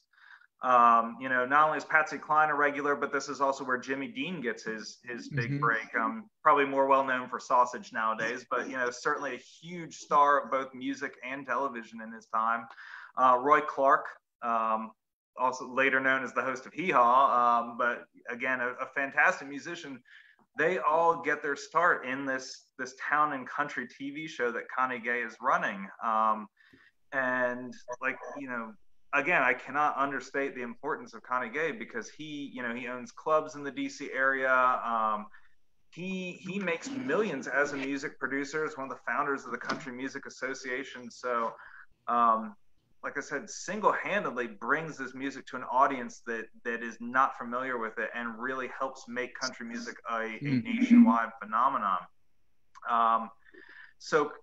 You know, not only is Patsy Cline a regular, but this is also where Jimmy Dean gets his big break. Probably more well known for Sausage nowadays, but, you know, certainly a huge star of both music and television in his time. Roy Clark, also later known as the host of Hee Haw, but again, a fantastic musician. They all get their start in this town and country TV show that Connie Gay is running. And like, you know, again, I cannot understate the importance of Connie Gay, because he owns clubs in the DC area. He makes millions as a music producer, as one of the founders of the Country Music Association. So, like I said, single-handedly brings this music to an audience that is not familiar with it, and really helps make country music a nationwide phenomenon. So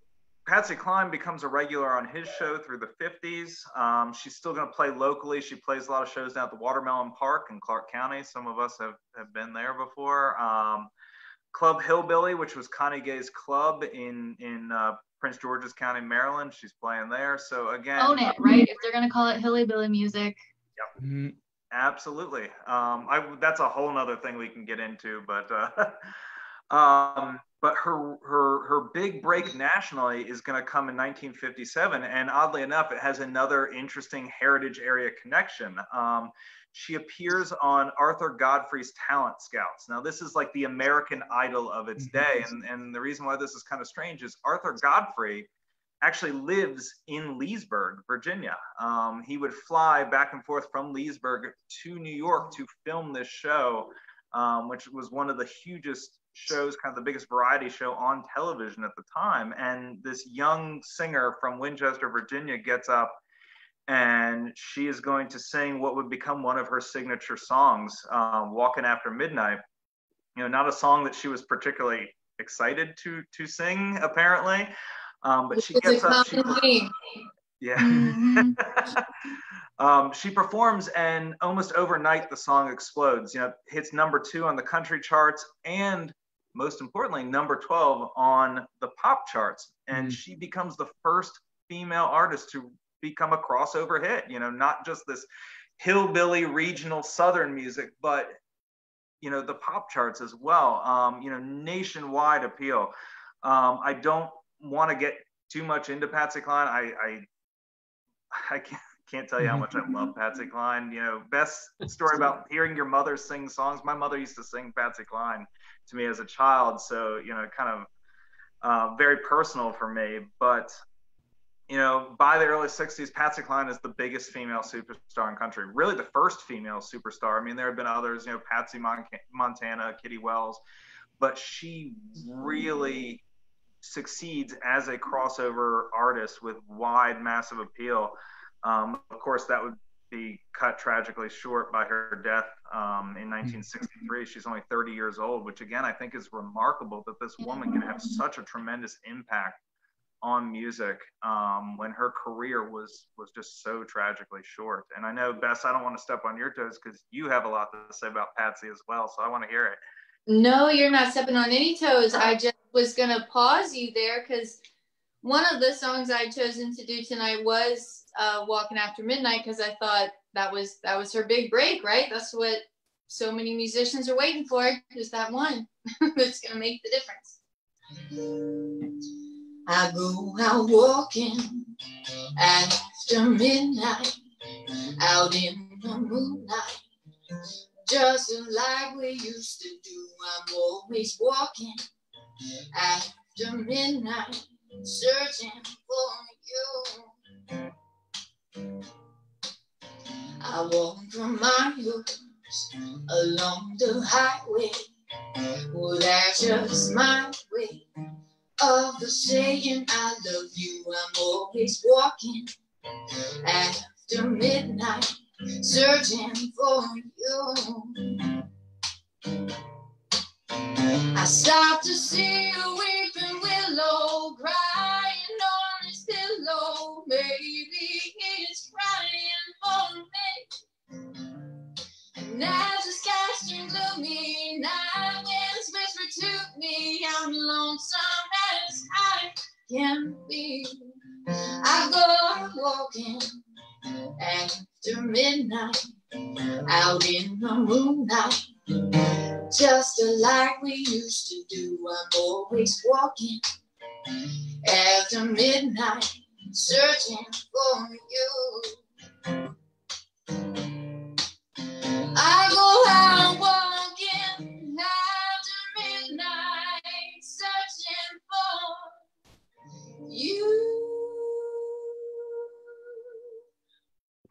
Patsy Cline becomes a regular on his show through the 50s. She's still going to play locally. She plays a lot of shows down at the Watermelon Park in Clark County. Some of us have been there before. Club Hillbilly, which was Connie Gay's club in Prince George's County, Maryland. She's playing there. So again, own it, right? If they're going to call it hillbilly music. Yep. Absolutely. That's a whole nother thing we can get into, but her big break nationally is going to come in 1957, and oddly enough, it has another interesting heritage area connection. She appears on Arthur Godfrey's Talent Scouts. Now, this is like the American Idol of its day, and the reason why this is kind of strange is Arthur Godfrey actually lives in Leesburg, Virginia. He would fly back and forth from Leesburg to New York to film this show, which was one of the hugest shows, kind of the biggest variety show on television at the time. And this young singer from Winchester, Virginia gets up, and she is going to sing what would become one of her signature songs, Walking After Midnight. You know, not a song that she was particularly excited to sing, apparently. But she gets up. She performs, and almost overnight the song explodes. You know, hits #2 on the country charts, and most importantly, #12 on the pop charts. And she becomes the first female artist to become a crossover hit. You know, not just this hillbilly regional Southern music, but you know, the pop charts as well. You know, nationwide appeal. I don't want to get too much into Patsy Cline. I can't tell you how much I love Patsy Cline. You know, Bess story about hearing your mother sing songs. My mother used to sing Patsy Cline to me as a child, so you know, kind of very personal for me. But you know, by the early 60s, Patsy Cline is the biggest female superstar in country. Really the first female superstar. I mean, there have been others, you know, Patsy Montana, Kitty Wells, but she really succeeds as a crossover artist with wide, massive appeal. Of course, that would be cut tragically short by her death in 1963. She's only 30 years old, which again, I think is remarkable that this woman can have such a tremendous impact on music when her career was just so tragically short. And I know, Bess, I don't want to step on your toes because you have a lot to say about Patsy as well, so I want to hear it. No, you're not stepping on any toes. I just was going to pause you there because one of the songs I'd chosen to do tonight was Walking After Midnight, because I thought that was her big break, right? That's what so many musicians are waiting for, is that one that's going to make the difference. I go out walking after midnight, out in the moonlight, just like we used to do. I'm always walking after midnight, searching for you. I walk from my house along the highway. Well, that's just my way of saying I love you. I'm always walking after midnight, searching for you. I stopped to see a weeping willow crying on his pillow. Maybe he's crying for me. And as the sky turns gloomy, night winds whisper to me, I'm lonesome as I can be. I go walking after midnight, out in the moonlight, just like we used to do. I'm always walking after midnight, searching for you. I go out walking after midnight, searching for you.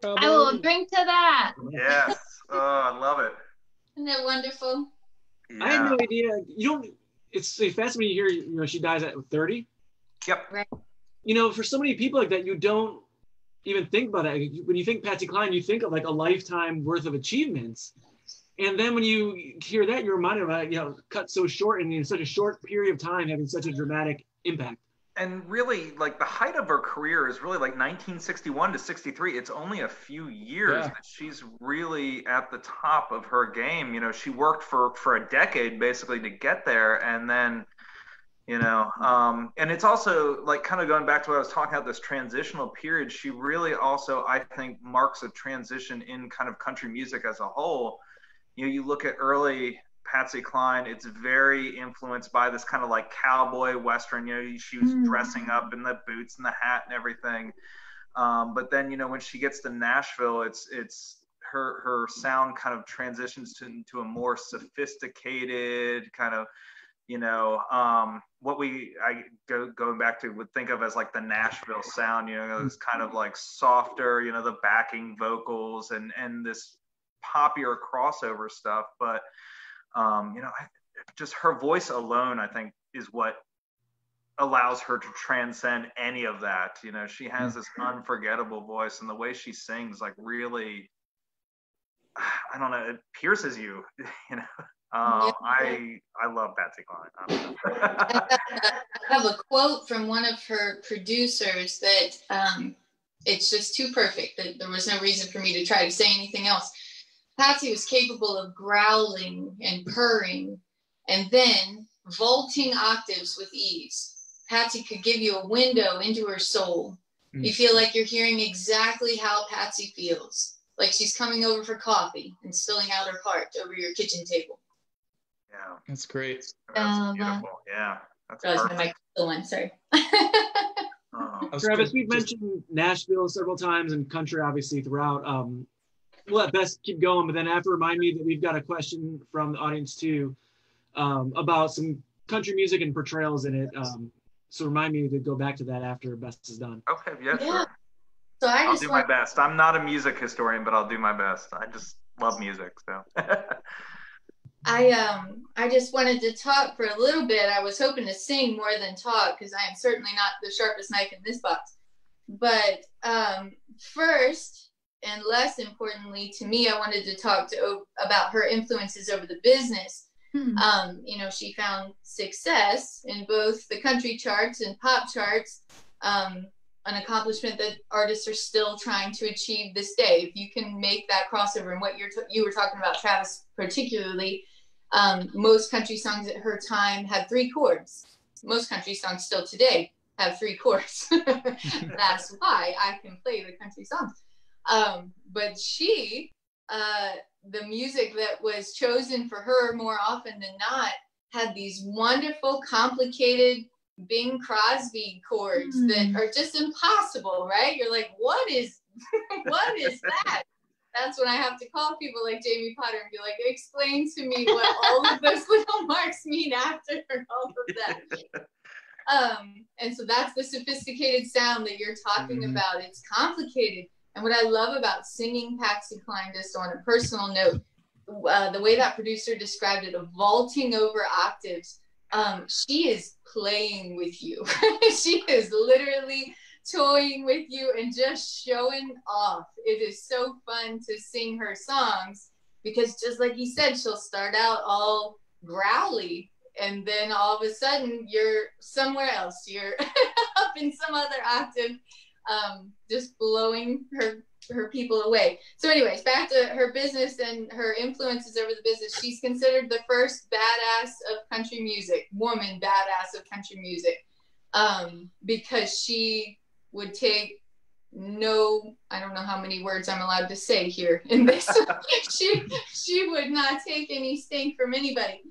I will drink to that. Yes. Oh, I love it. Isn't that wonderful? Yeah. I had no idea. You don't. It's fascinating when you hear, you know, she dies at 30. Yep. Right. You know, for so many people like that, you don't even think about it. When you think Patsy Cline, you think of like a lifetime worth of achievements. And then when you hear that, you're reminded about, you know, cut so short and in such a short period of time having such a dramatic impact. And really, like, the height of her career is really like 1961 to 63. It's only a few years that she's really at the top of her game. You know, she worked for a decade basically to get there. And then, you know, and it's also like kind of going back to what I was talking about, this transitional period. She really also, I think, marks a transition in kind of country music as a whole. You know, you look at early Patsy Cline, it's very influenced by this kind of like cowboy Western, you know, she was dressing up in the boots and the hat and everything. But then, you know, when she gets to Nashville, it's her sound kind of transitions into a more sophisticated kind of what going back to would think of as like the Nashville sound, this kind of like softer, the backing vocals and this poppier crossover stuff. But, just her voice alone, I think, is what allows her to transcend any of that. She has this unforgettable voice, and the way she sings, like, really, I don't know, it pierces you, I love Patsy Cline. I have a quote from one of her producers that it's just too perfect that there was no reason for me to try to say anything else. Patsy was capable of growling and purring and then vaulting octaves with ease. Patsy could give you a window into her soul. You feel like you're hearing exactly how Patsy feels, like she's coming over for coffee and spilling out her heart over your kitchen table. Yeah, that's great. That's beautiful. Yeah, that's my mic still on. Sorry. Travis, we've mentioned Nashville several times and country, obviously, throughout. We'll let Bess keep going, but then I have to remind me that we've got a question from the audience too, about some country music and portrayals in it. So remind me to go back to that after Bess is done. Okay, yeah, sure. So I'll do my best. I'm not a music historian, but I'll do my best. I just love music, so. I just wanted to talk for a little bit. I was hoping to sing more than talk because I am certainly not the sharpest knife in this box. But first, and less importantly to me, I wanted to talk about her influences over the business. She found success in both the country charts and pop charts, an accomplishment that artists are still trying to achieve this day. If you can make that crossover, and what you were talking about, Travis, particularly, most country songs at her time had 3 chords. Most country songs still today have 3 chords. That's why I can play the country songs. But she, the music that was chosen for her more often than not had these wonderful, complicated Bing Crosby chords that are just impossible, right? You're like, what is that? That's when I have to call people like Jamie Potter and be like, explain to me what all of those little marks mean after all of that. And so that's the sophisticated sound that you're talking about. It's complicated. And what I love about singing Patsy Cline, just on a personal note, the way that producer described it, of vaulting over octaves, she is playing with you. She is literally toying with you and just showing off. It is so fun to sing her songs because, just like you said, she'll start out all growly and then all of a sudden you're somewhere else. You're up in some other octave, just blowing her people away. So anyways, back to her business and her influences over the business. She's considered the first badass of country music, woman badass of country music, because she would take I don't know how many words I'm allowed to say here in this. she would not take any stink from anybody.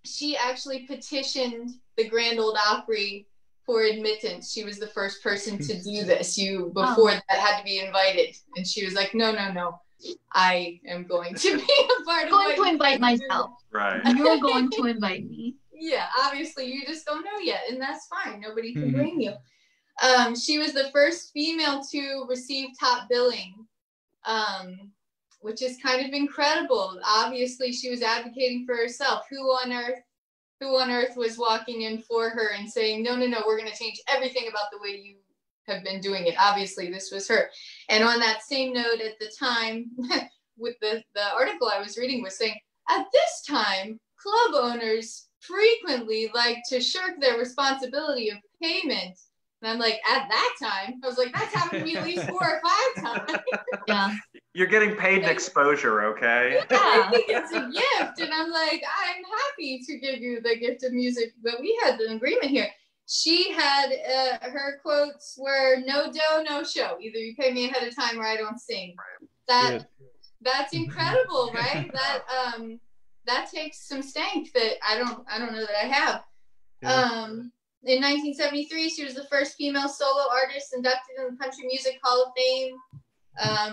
She actually petitioned the Grand Ole Opry for admittance. She was the first person to do this. Before that had to be invited, and she was like, no, I am going to be a part of it. I'm going to invite myself. Right. You're going to invite me. Yeah, obviously you just don't know yet, and that's fine. Nobody can blame you. She was the first female to receive top billing, which is kind of incredible. Obviously, she was advocating for herself. Who on earth was walking in for her and saying, no, we're going to change everything about the way you have been doing it? Obviously, this was her. And on that same note, at the time, with the article I was reading was saying, at this time, club owners frequently like to shirk their responsibility of payment. And I'm like, at that time, I was like, that's happened to me at least 4 or 5 times. Yeah. You're getting paid in exposure, okay? Yeah, I think it's a gift. And I'm like, I'm happy to give you the gift of music. But we had an agreement here. She had, her quotes were, no dough, no show. Either you pay me ahead of time or I don't sing. That's incredible, right? That takes some stank that I don't know that I have. Yeah. In 1973, she was the first female solo artist inducted in the Country Music Hall of Fame.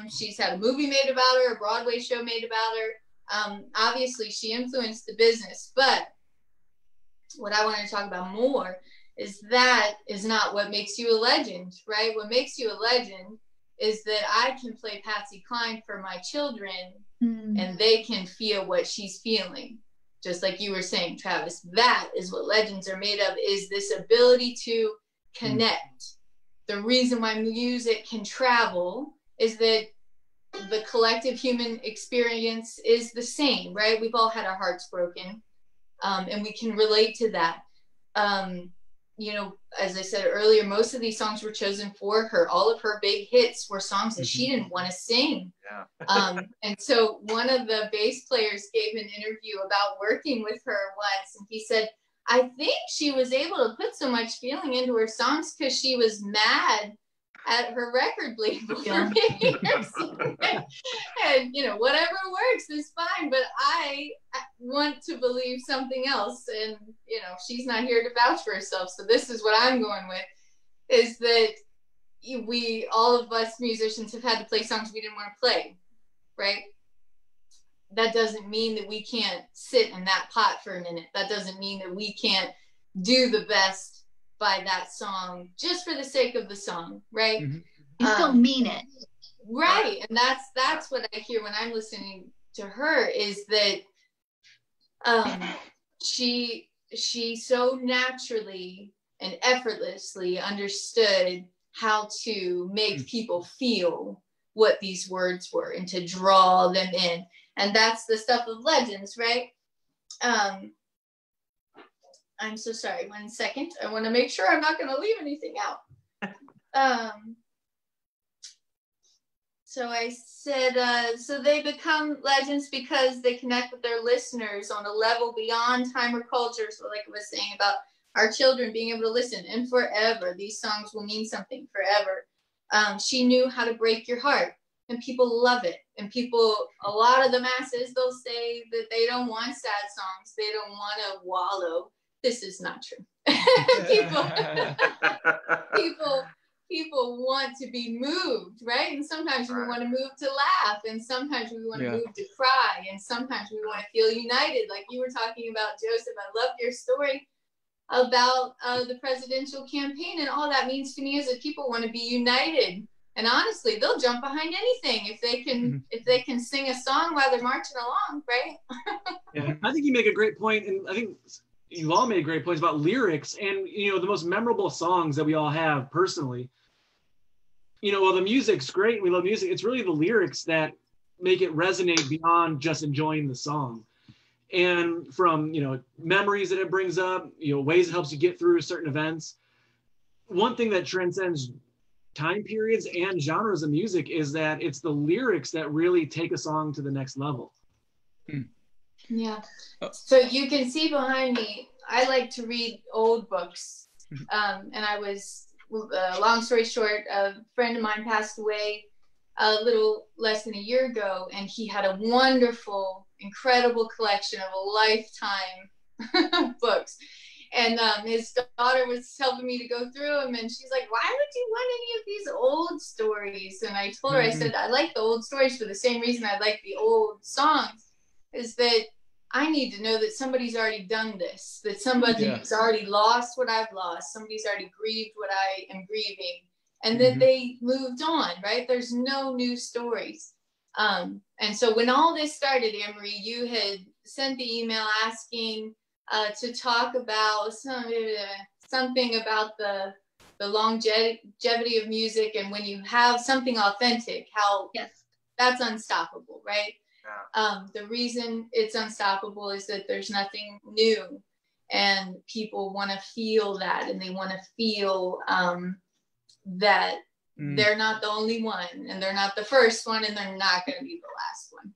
She's had a movie made about her, a Broadway show made about her. Obviously, she influenced the business, but what I wanted to talk about more is that is not what makes you a legend, right? What makes you a legend is that I can play Patsy Cline for my children and they can feel what she's feeling. Just like you were saying, Travis, that is what legends are made of, is this ability to connect. The reason why music can travel is that the collective human experience is the same, right? We've all had our hearts broken, and we can relate to that. You know, as I said earlier, most of these songs were chosen for her. All of her big hits were songs that she didn't want to sing. Yeah. And so one of the bass players gave an interview about working with her once, and he said, I think she was able to put so much feeling into her songs because she was mad at her record label for making her sing. And, you know, whatever works is fine, but I want to believe something else. And, you know, she's not here to vouch for herself. So this is what I'm going with, is that we, all of us musicians, have had to play songs we didn't want to play, right? That doesn't mean that we can't sit in that pot for a minute. That doesn't mean that we can't do the best by that song just for the sake of the song, right? You still mean it. Right. And that's what I hear when I'm listening to her, is that she so naturally and effortlessly understood how to make people feel what these words were and to draw them in. And that's the stuff of legends, right? I'm so sorry. 1 second. I want to make sure I'm not going to leave anything out. So I said, so they become legends because they connect with their listeners on a level beyond time or culture. So like I was saying about our children being able to listen, and forever. These songs will mean something forever. She knew how to break your heart, and people love it. And people, a lot of the masses, they'll say that they don't want sad songs. They don't want to wallow. This is not true. people want to be moved, right? And sometimes we want to move to laugh, and sometimes we want to move to cry, and sometimes we want to feel united. Like you were talking about, Joseph, I love your story about the presidential campaign, and all that means to me is that people want to be united. And honestly, they'll jump behind anything if they can sing a song while they're marching along, right? Yeah, I think you make a great point, and I think you all made great points about lyrics. And you know, the most memorable songs that we all have personally, you know, well, the music's great, we love music, it's really the lyrics that make it resonate beyond just enjoying the song. And from, you know, memories that it brings up, you know, ways it helps you get through certain events. One thing that transcends time periods and genres of music is that it's the lyrics that really take a song to the next level. Yeah. So you can see behind me, I like to read old books. And I was, long story short, a friend of mine passed away a little less than a year ago, and he had a wonderful, incredible collection of a lifetime books. And his daughter was helping me to go through them, and she's like, why would you want any of these old stories? And I told her, I said, I like the old stories for the same reason I like the old songs, is that I need to know that somebody's already done this, that somebody's already lost what I've lost, somebody's already grieved what I am grieving, and that they moved on, right? There's no new stories. And so when all this started, Anne-Marie, you had sent the email asking to talk about something about the longevity of music, and when you have something authentic, how that's unstoppable, right? The reason it's unstoppable is that there's nothing new, and people want to feel that, and they want to feel that they're not the only one, and they're not the first one, and they're not going to be the last one.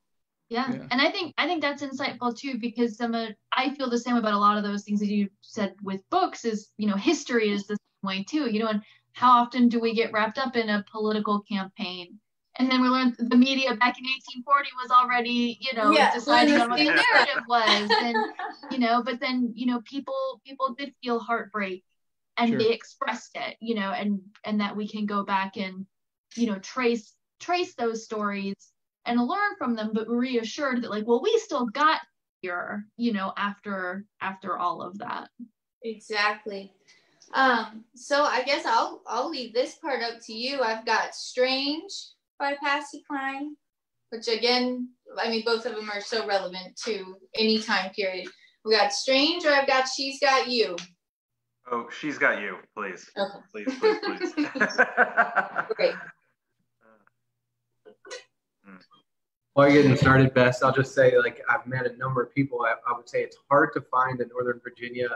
Yeah. And I think that's insightful too, because I feel the same about a lot of those things that you said with books. Is, you know, history is the same way too, you know. And how often do we get wrapped up in a political campaign, and then we learn the media back in 1840 was already, you know, deciding on what the narrative was, and you know, but then, you know, people did feel heartbreak, and they expressed it, you know, and that we can go back and, you know, trace those stories and learn from them, but reassured that, like, well, we still got here, after all of that. Exactly. So I guess I'll leave this part up to you. I've got Strange by Patsy Cline, which again, I mean, both of them are so relevant to any time period. We got Strange, or I've got She's Got You. Oh, She's Got You, please. Okay. Please. Great. While you're getting started, Bess, I'll just say, like, I've met a number of people. I would say it's hard to find a Northern Virginian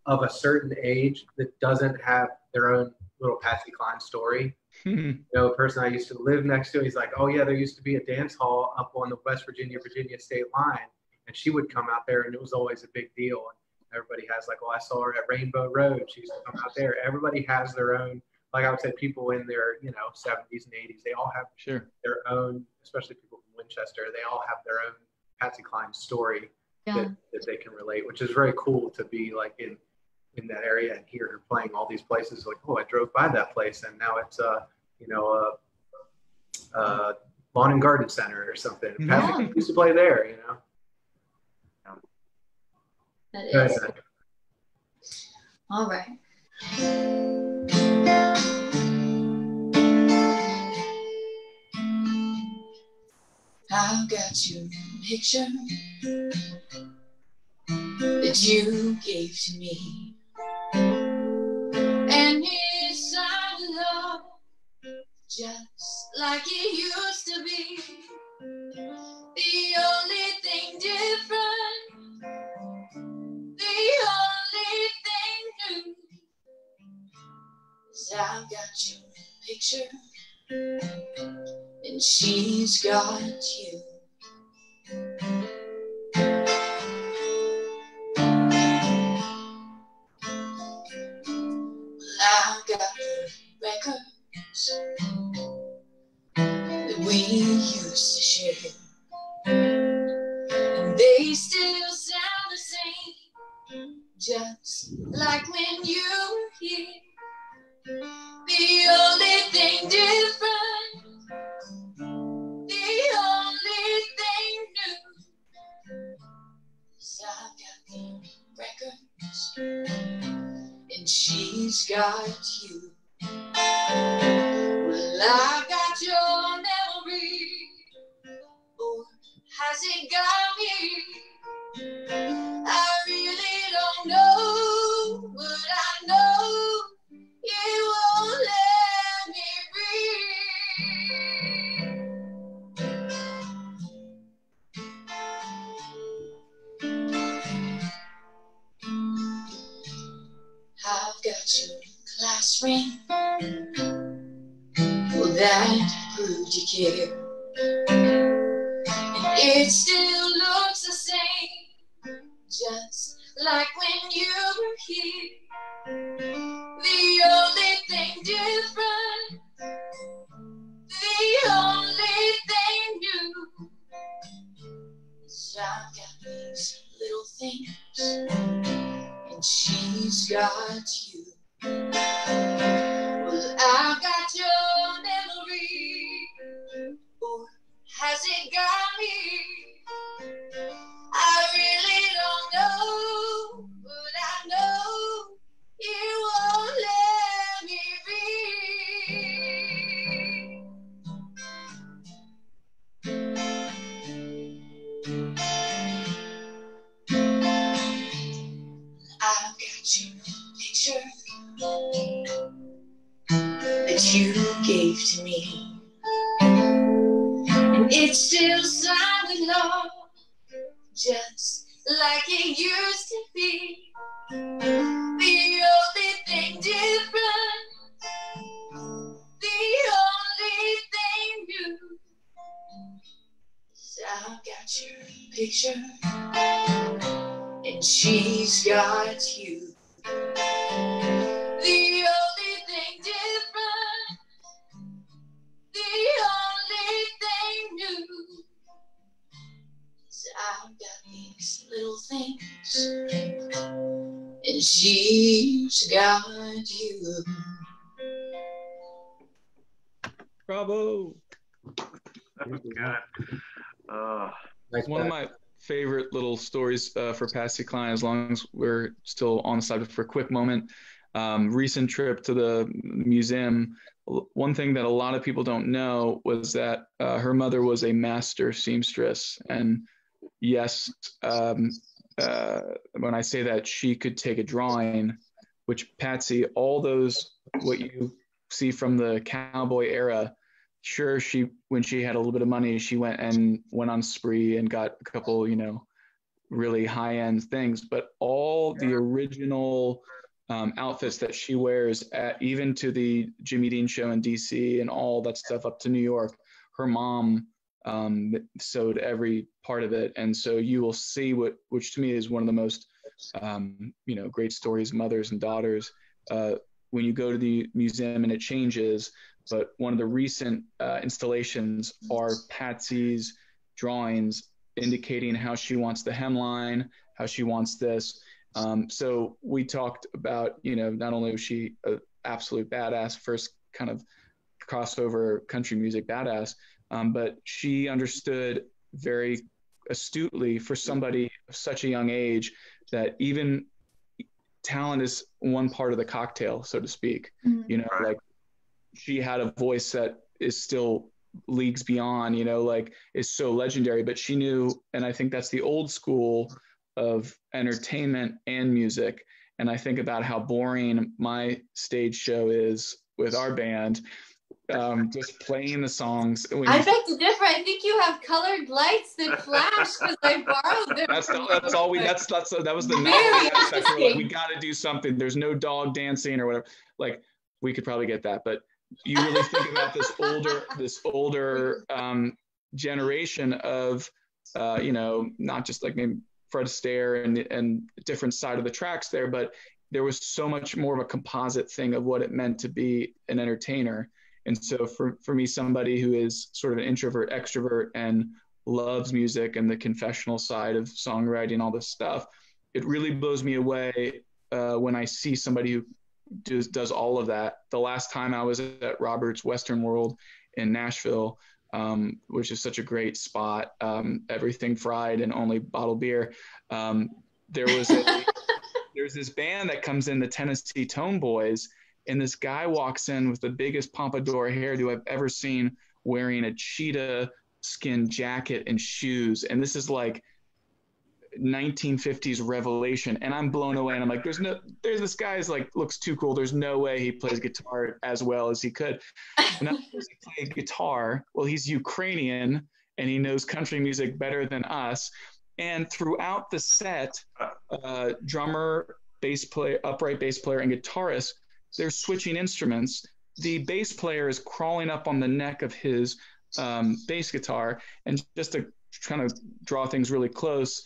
of a certain age that doesn't have their own little Patsy Cline story. A person I used to live next to, he's like, oh yeah, there used to be a dance hall up on the West Virginia state line, and she would come out there, and it was always a big deal. And everybody has like, I saw her at Rainbow Road. She used to come out there. Everybody has their own, like I would say, people in their 70s and 80s, they all have their own, especially people from Winchester, they all have their own Patsy Cline story that they can relate, which is very cool to be like in that area and hear her playing all these places. Like, I drove by that place, and now it's a lawn and garden center or something. Patsy used to play there, That is. All right. I've got your picture that you gave to me, and it's our love just like it used to be. The only thing different, the only thing new, is I've got your picture and she's got you. I've got records that we used to share, and they still sound the same, just like when you were here. The only thing different, the only thing new, is I've got the records and she's got you. Well, I've got your memory, or has it got me? I really don't know, but I know you won't let me I've got your class ring, well, that proved you care, and it still looks the same, just like when you were here. The only thing different, the only thing new, is I've got these little things and she's got you. Well, I've got your memory, or has it got me? I really don't know, but I know you won't let me I've got your picture that you gave to me, and it's still signed with love, just like it used to be. The only thing different, the only thing new, is I've got your picture and she's got you. The only thing different, the only thing new, is I've got these little things and she's got you. Bravo. That was good. Nice One of my favorite little stories for Patsy Cline, as long as we're still on the subject for a quick moment. Recent trip to the museum. One thing that a lot of people don't know was that her mother was a master seamstress. And yes, when I say that, she could take a drawing, which Patsy, all those, what you see from the cowboy era, sure, when she had a little bit of money, she went on spree and got a couple, really high-end things, but all the original outfits that she wears even to the Jimmy Dean show in DC and all that stuff up to New York, her mom sewed every part of it. And so you will see which to me is one of the most great stories, mothers and daughters, when you go to the museum, and it changes. But one of the recent installations are Patsy's drawings indicating how she wants the hemline, how she wants this. So we talked about, not only was she an absolute badass, first kind of crossover country music badass, but she understood very astutely for somebody of such a young age that even talent is one part of the cocktail, so to speak. Like she had a voice that is still leagues beyond, is so legendary, but she knew, and I think that's the old school of entertainment and music. And I think about how boring my stage show is with our band, just playing the songs. I beg to differ. I think you have colored lights that flash because I borrowed them. That's all we. That was the novelty aspect. We're like, we got to do something. There's no dog dancing or whatever. Like, we could probably get that, but you really think about this older generation of, not just like maybe Fred Astaire and different side of the tracks there, but there was so much more of a composite thing of what it meant to be an entertainer. And so for me, somebody who is sort of an introvert, extrovert, and loves music and the confessional side of songwriting, all this stuff, it really blows me away when I see somebody who does all of that. The last time I was at Robert's Western World in Nashville, which is such a great spot, everything fried and only bottled beer. There's this band that comes in, the Tennessee Tone Boys, and this guy walks in with the biggest pompadour hairdo I've ever seen, wearing a cheetah skin jacket and shoes. And this is like 1950s revelation, and I'm blown away. And I'm like, there's this guy's like, looks too cool. There's no way he plays guitar as well as he could. And not only does he play guitar, well, he's Ukrainian and he knows country music better than us. And throughout the set, drummer, bass player, upright bass player, and guitarist, they're switching instruments. The bass player is crawling up on the neck of his bass guitar. And just to kind of draw things really close,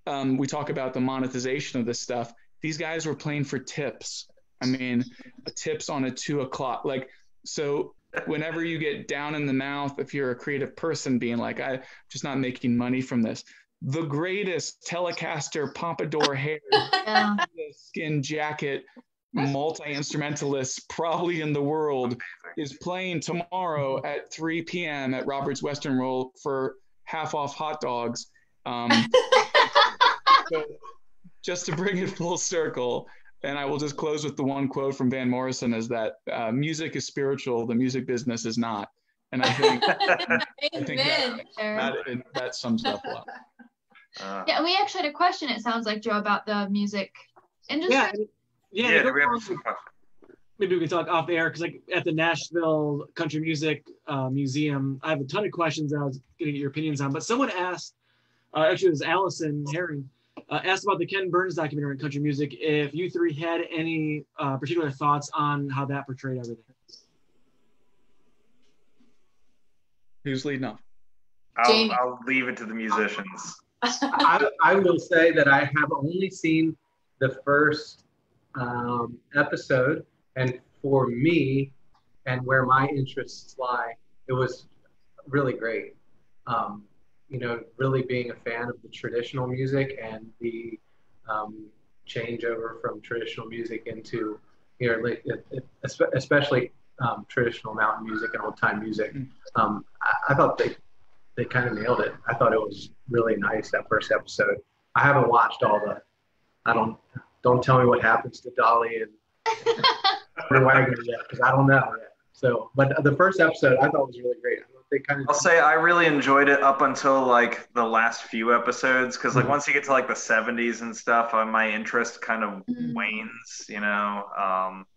we talk about the monetization of this stuff. These guys were playing for tips. I mean, tips on a 2 o'clock. Like, so whenever you get down in the mouth, if you're a creative person, being like, I'm just not making money from this. The greatest Telecaster pompadour hair, skin jacket, multi-instrumentalist probably in the world is playing tomorrow at 3 p.m. at Robert's Western Roll for half off hot dogs. So just to bring it full circle, and I will just close with the one quote from Van Morrison, is that music is spiritual, the music business is not. And I think, that sums it up well. Yeah, we actually had a question, it sounds like, Joe, about the music industry. Yeah. Maybe we can talk off air, because like at the Nashville Country Music Museum, I have a ton of questions that I was going to get your opinions on. But someone asked, actually it was Allison Herring, asked about the Ken Burns documentary on country music, if you three had any particular thoughts on how that portrayed everything. Who's leading off? I'll leave it to the musicians. I will say that I have only seen the first episode, and for me and where my interests lie, it was really great. Really being a fan of the traditional music and the changeover from traditional music into, especially traditional mountain music and old time music. I thought they kind of nailed it. I thought it was really nice, that first episode. I haven't watched all the, don't tell me what happens to Dolly and Wagner yet, because I don't know yet. So, but the first episode I thought was really great. I'll say I really enjoyed it up until like the last few episodes, because like once you get to like the 70s and stuff, my interest kind of wanes, you know.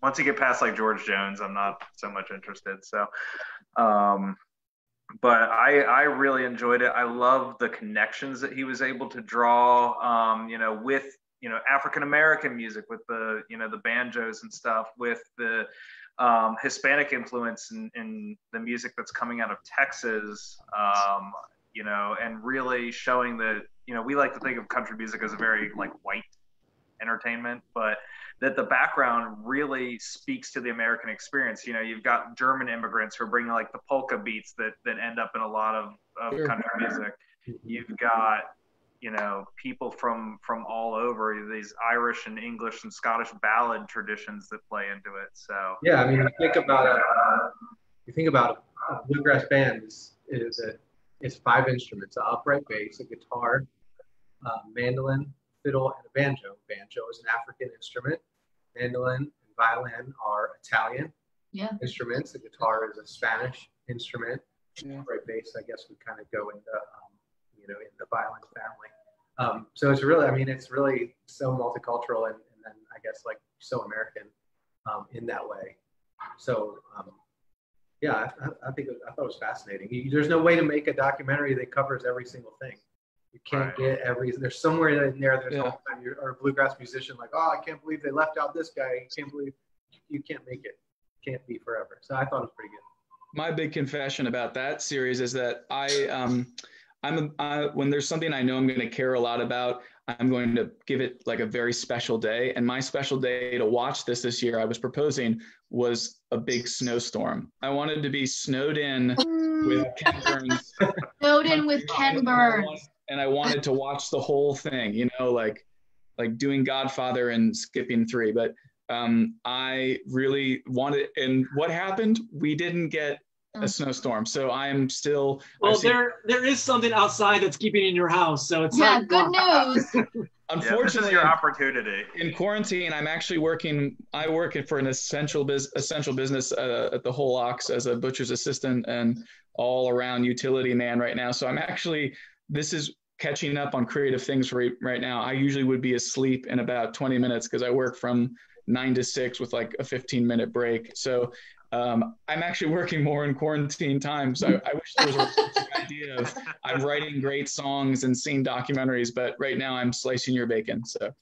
Once you get past like George Jones, I'm not so much interested. So, but I really enjoyed it. I love the connections that he was able to draw, you know, with, you know, African American music, with the, you know, the banjos and stuff, with the Hispanic influence in the music that's coming out of Texas, you know, and really showing that, you know, we like to think of country music as a very like white entertainment, but that the background really speaks to the American experience. You know, you've got German immigrants who are bringing like the polka beats that end up in a lot of country music. You've got, you know, people from all over, these Irish and English and Scottish ballad traditions that play into it. So yeah, I mean, you think about a bluegrass band is 5 instruments: an upright bass, a guitar, mandolin, fiddle, and a banjo. Banjo is an African instrument. Mandolin and violin are Italian instruments. The guitar is a Spanish instrument. Upright bass, I guess, would kind of go into you know, in the violin family. So it's really, I mean, it's really so multicultural and then I guess like so American in that way. So yeah, I think I thought it was fascinating. There's no way to make a documentary that covers every single thing. You can't get there's somewhere in there, there's all the time you're a bluegrass musician like, oh, I can't believe they left out this guy. You can't make it. Can't be forever. So I thought it was pretty good. My big confession about that series is that when there's something I know I'm going to care a lot about, I'm going to give it like a very special day. And my special day to watch this year, I was proposing, was a big snowstorm. I wanted to be snowed in with Ken Burns. Snowed in with Ken Burns. And I wanted to watch the whole thing, you know, like doing Godfather and skipping 3. But I really wanted, and what happened? We didn't get a snowstorm, so I am still. Well, there is something outside that's keeping you in your house, so it's good news. Unfortunately, this is your opportunity. In quarantine, I'm actually working. I work for an essential business at the Whole Ox as a butcher's assistant and all around utility man right now. So I'm actually. This is catching up on creative things right now. I usually would be asleep in about 20 minutes because I work from 9 to 6 with like a 15-minute break. So I'm actually working more in quarantine time. So I wish there was an idea of I'm writing great songs and seeing documentaries, but right now I'm slicing your bacon. So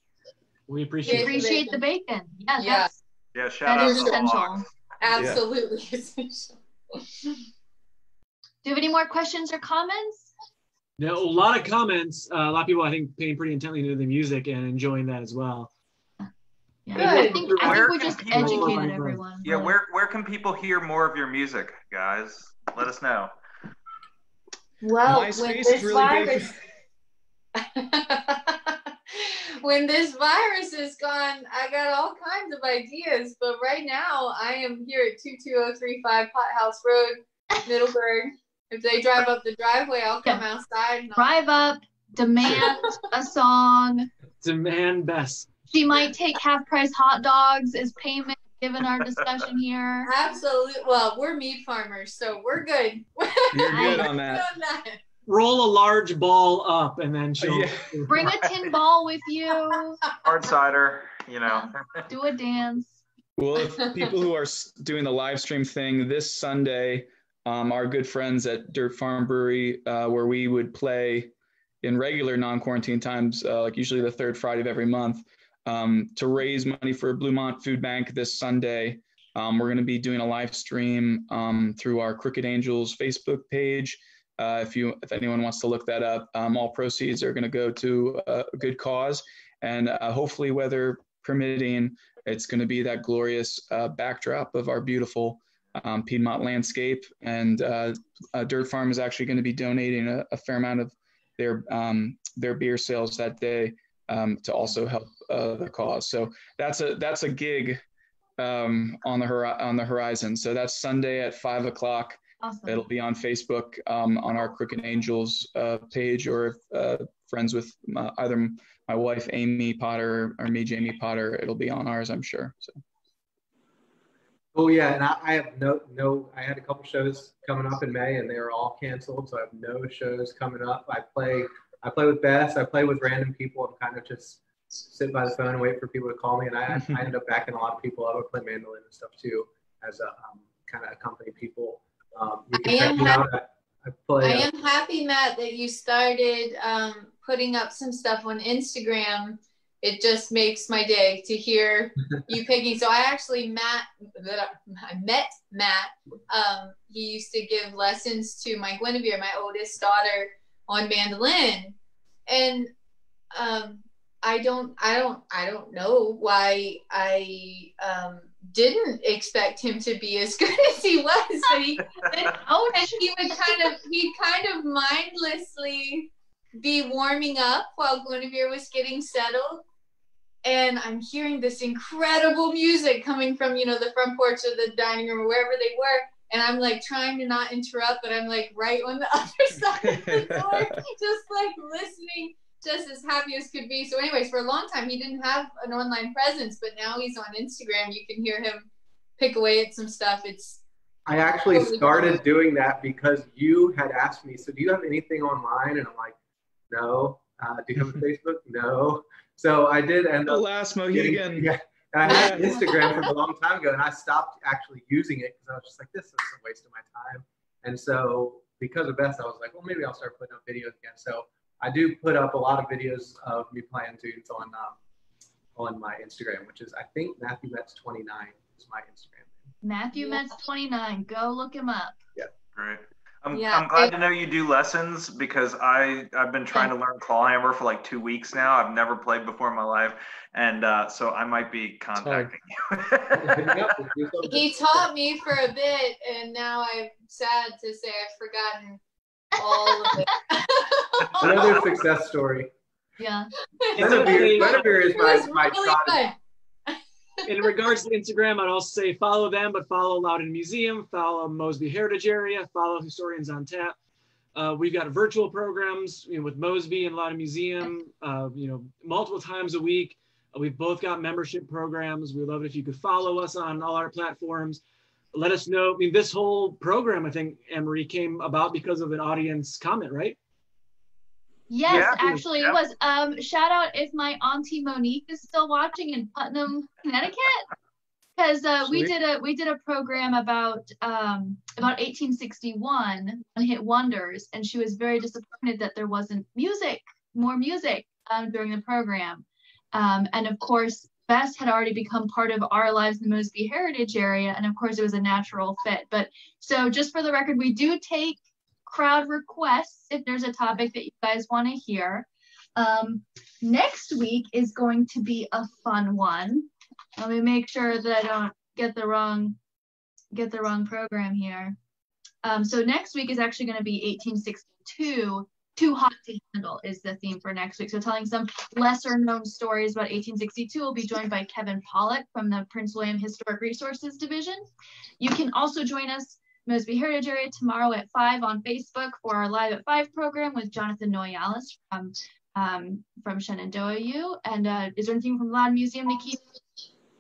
we appreciate the bacon. Yeah, shout out to essential. Absolutely essential. Do you have any more questions or comments? No, a lot of comments. A lot of people, I think, paying pretty intently to the music and enjoying that as well. Yeah, I think we just educated everyone. Yeah, where can people hear more of your music, guys? Let us know. Well, when this virus is gone, I got all kinds of ideas. But right now, I am here at 22035 Pothouse Road, Middleburg. If they drive up the driveway, I'll come outside. And drive up, demand a song. Demand Bess. She might take half-price hot dogs as payment, given our discussion here. Absolutely. Well, we're meat farmers, so we're good. You're good on that. Roll a large ball up, and then she'll bring a tin ball with you. Hard cider, you know. Do a dance. Well, if people who are doing the live stream thing this Sunday. Our good friends at Dirt Farm Brewery, where we would play in regular non-quarantine times, like usually the 3rd Friday of every month, to raise money for Bluemont Food Bank this Sunday. We're going to be doing a live stream through our Crooked Angels Facebook page. If anyone wants to look that up, all proceeds are going to go to a good cause, and hopefully, weather permitting, it's going to be that glorious backdrop of our beautiful Piedmont landscape, and Dirt Farm is actually going to be donating a fair amount of their beer sales that day to also help the cause. So that's a gig on the horizon. So that's Sunday at 5 o'clock. Awesome. It'll be on Facebook on our Crooked Angels page, or friends with either my wife, Amy Potter, or me, Jamie Potter. It'll be on ours, I'm sure. So. Oh yeah, and I have I had a couple shows coming up in May, and they were all canceled, so I have no shows coming up. I play with Bess, I play with random people, and kind of just sit by the phone and wait for people to call me, and I end up backing a lot of people. I would play mandolin and stuff too, as a kind of accompany people. You can check me out. I am happy, Matt, that you started putting up some stuff on Instagram. It just makes my day to hear you picking. So I met Matt. He used to give lessons to my Guinevere, my oldest daughter, on mandolin. And I don't know why I didn't expect him to be as good as he was. But he'd kind of mindlessly be warming up while Guinevere was getting settled. And I'm hearing this incredible music coming from, the front porch or the dining room or wherever they were. And I'm like trying to not interrupt, but I'm like right on the other side of the door, just like listening, just as happy as could be. So anyways, for a long time, he didn't have an online presence, but now he's on Instagram. You can hear him pick away at some stuff. I actually started doing that because you had asked me, so do you have anything online? And I'm like, no. Do you have a Facebook? No. So I did end up. The last Mohegan. Yeah. And I had Instagram from a long time ago, and I stopped actually using it because I was just like, this is a waste of my time. And so because of Bess, I was like, well, maybe I'll start putting up videos again. So I do put up a lot of videos of me playing tunes on my Instagram, which is, I think, Matthew Metz 29 is my Instagram. Matthew Metz 29. Go look him up. Yeah. Great. I'm glad to know you do lessons, because I've been trying to learn clawhammer for like 2 weeks now. I've never played before in my life, and so I might be contacting you. He taught me for a bit, and now I'm sad to say I've forgotten all of it. Another success story. Yeah. Guinevere is my really In regards to Instagram, I'd also say follow them, but follow Loudoun Museum, follow Mosby Heritage Area, follow Historians on Tap. We've got virtual programs with Mosby and Loudoun Museum, multiple times a week. We've both got membership programs. We'd love it if you could follow us on all our platforms. Let us know. I mean, this whole program, I think, Anne-Marie, came about because of an audience comment, right? Yes, actually it was. Shout out if my auntie Monique is still watching in Putnam, Connecticut, because we did a program about 1861 Hit Wonders, and she was very disappointed that there wasn't more music during the program, and of course Bess had already become part of our lives in the Mosby Heritage Area, and of course it was a natural fit. But so just for the record, we do take crowd requests if there's a topic that you guys want to hear. Next week is going to be a fun one. Let me make sure that I don't get the wrong program here. So next week is actually going to be 1862. Too Hot to Handle is the theme for next week. So telling some lesser known stories about 1862 will be joined by Kevin Pollack from the Prince William Historic Resources Division. You can also join us Mosby Heritage Area tomorrow at 5 on Facebook for our Live at 5 program with Jonathan Noyalis from Shenandoah U. And is there anything from Loudoun Museum to keep?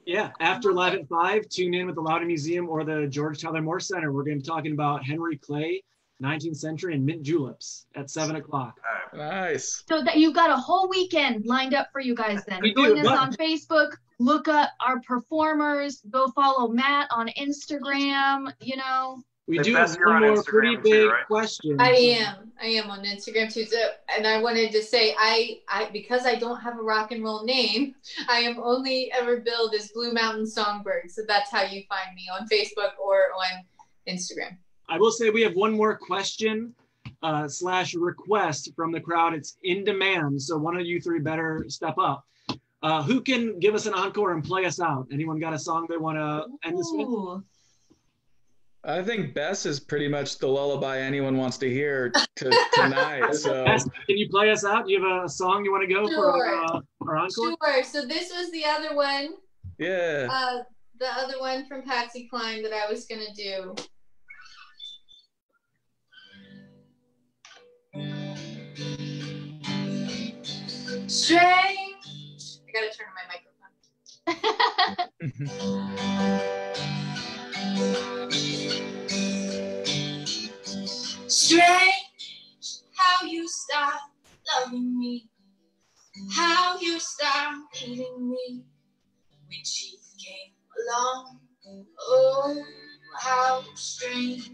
Yeah, after Live at 5, tune in with the Loudoun Museum or the George Tyler Moore Center. We're going to be talking about Henry Clay, 19th century, and mint juleps at 7 o'clock. Nice. So that you've got a whole weekend lined up for you guys then. Join us on Facebook, look up our performers, go follow Matt on Instagram, We do have one more pretty big question. I am on Instagram too. So, and I wanted to say, I because I don't have a rock and roll name, I am only ever billed as Blue Mountain Songbird. So that's how you find me on Facebook or on Instagram. I will say we have one more question / request from the crowd. It's in demand. So one of you three better step up. Who can give us an encore and play us out? Anyone got a song they want to end this with? I think Bess is pretty much the lullaby anyone wants to hear tonight. So Bess, can you play us out? Do you have a song you want to go for our encore? Sure. So this was the other one. Yeah. The other one from Patsy Cline that I was going to do. Strange. I gotta turn on my microphone. Strange how you start loving me, how you start needing me when she came along. Oh, how strange.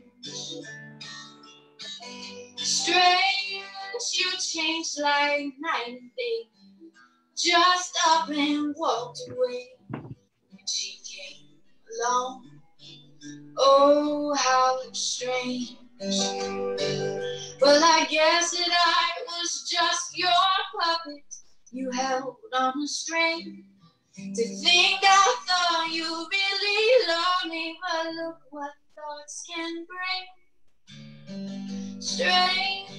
Strange, you changed like night and day, just up and walked away when she came along. Oh, how strange. Well, I guess that I was just your puppet you held on a string. To think I thought you really loved me, but look what thoughts can bring. Strange,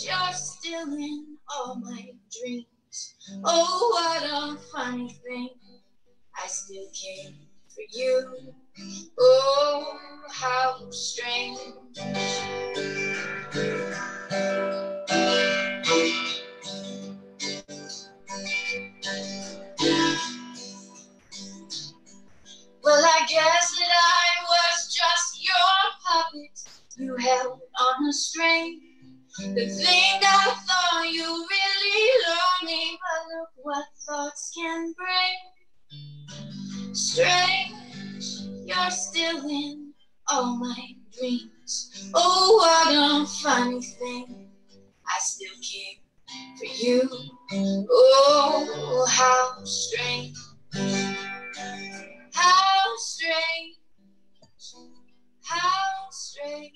you're still in all my dreams. Oh, what a funny thing, I still came for you. Oh, how strange. Well, I guess that I was just your puppet you held on a string. To think I thought you really loved me, but look what thoughts can bring. Strange, you're still in all my dreams. Oh, what a funny thing, I still care for you. Oh, how strange. How strange, how strange.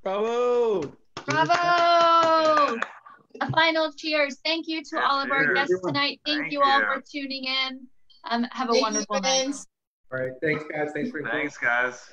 Bravo! Bravo! A final cheers. Thank you to all of our Cheers. guests tonight. Thank you all for tuning in. Have a wonderful night. All right. Thanks, guys. Thanks for Thanks, guys.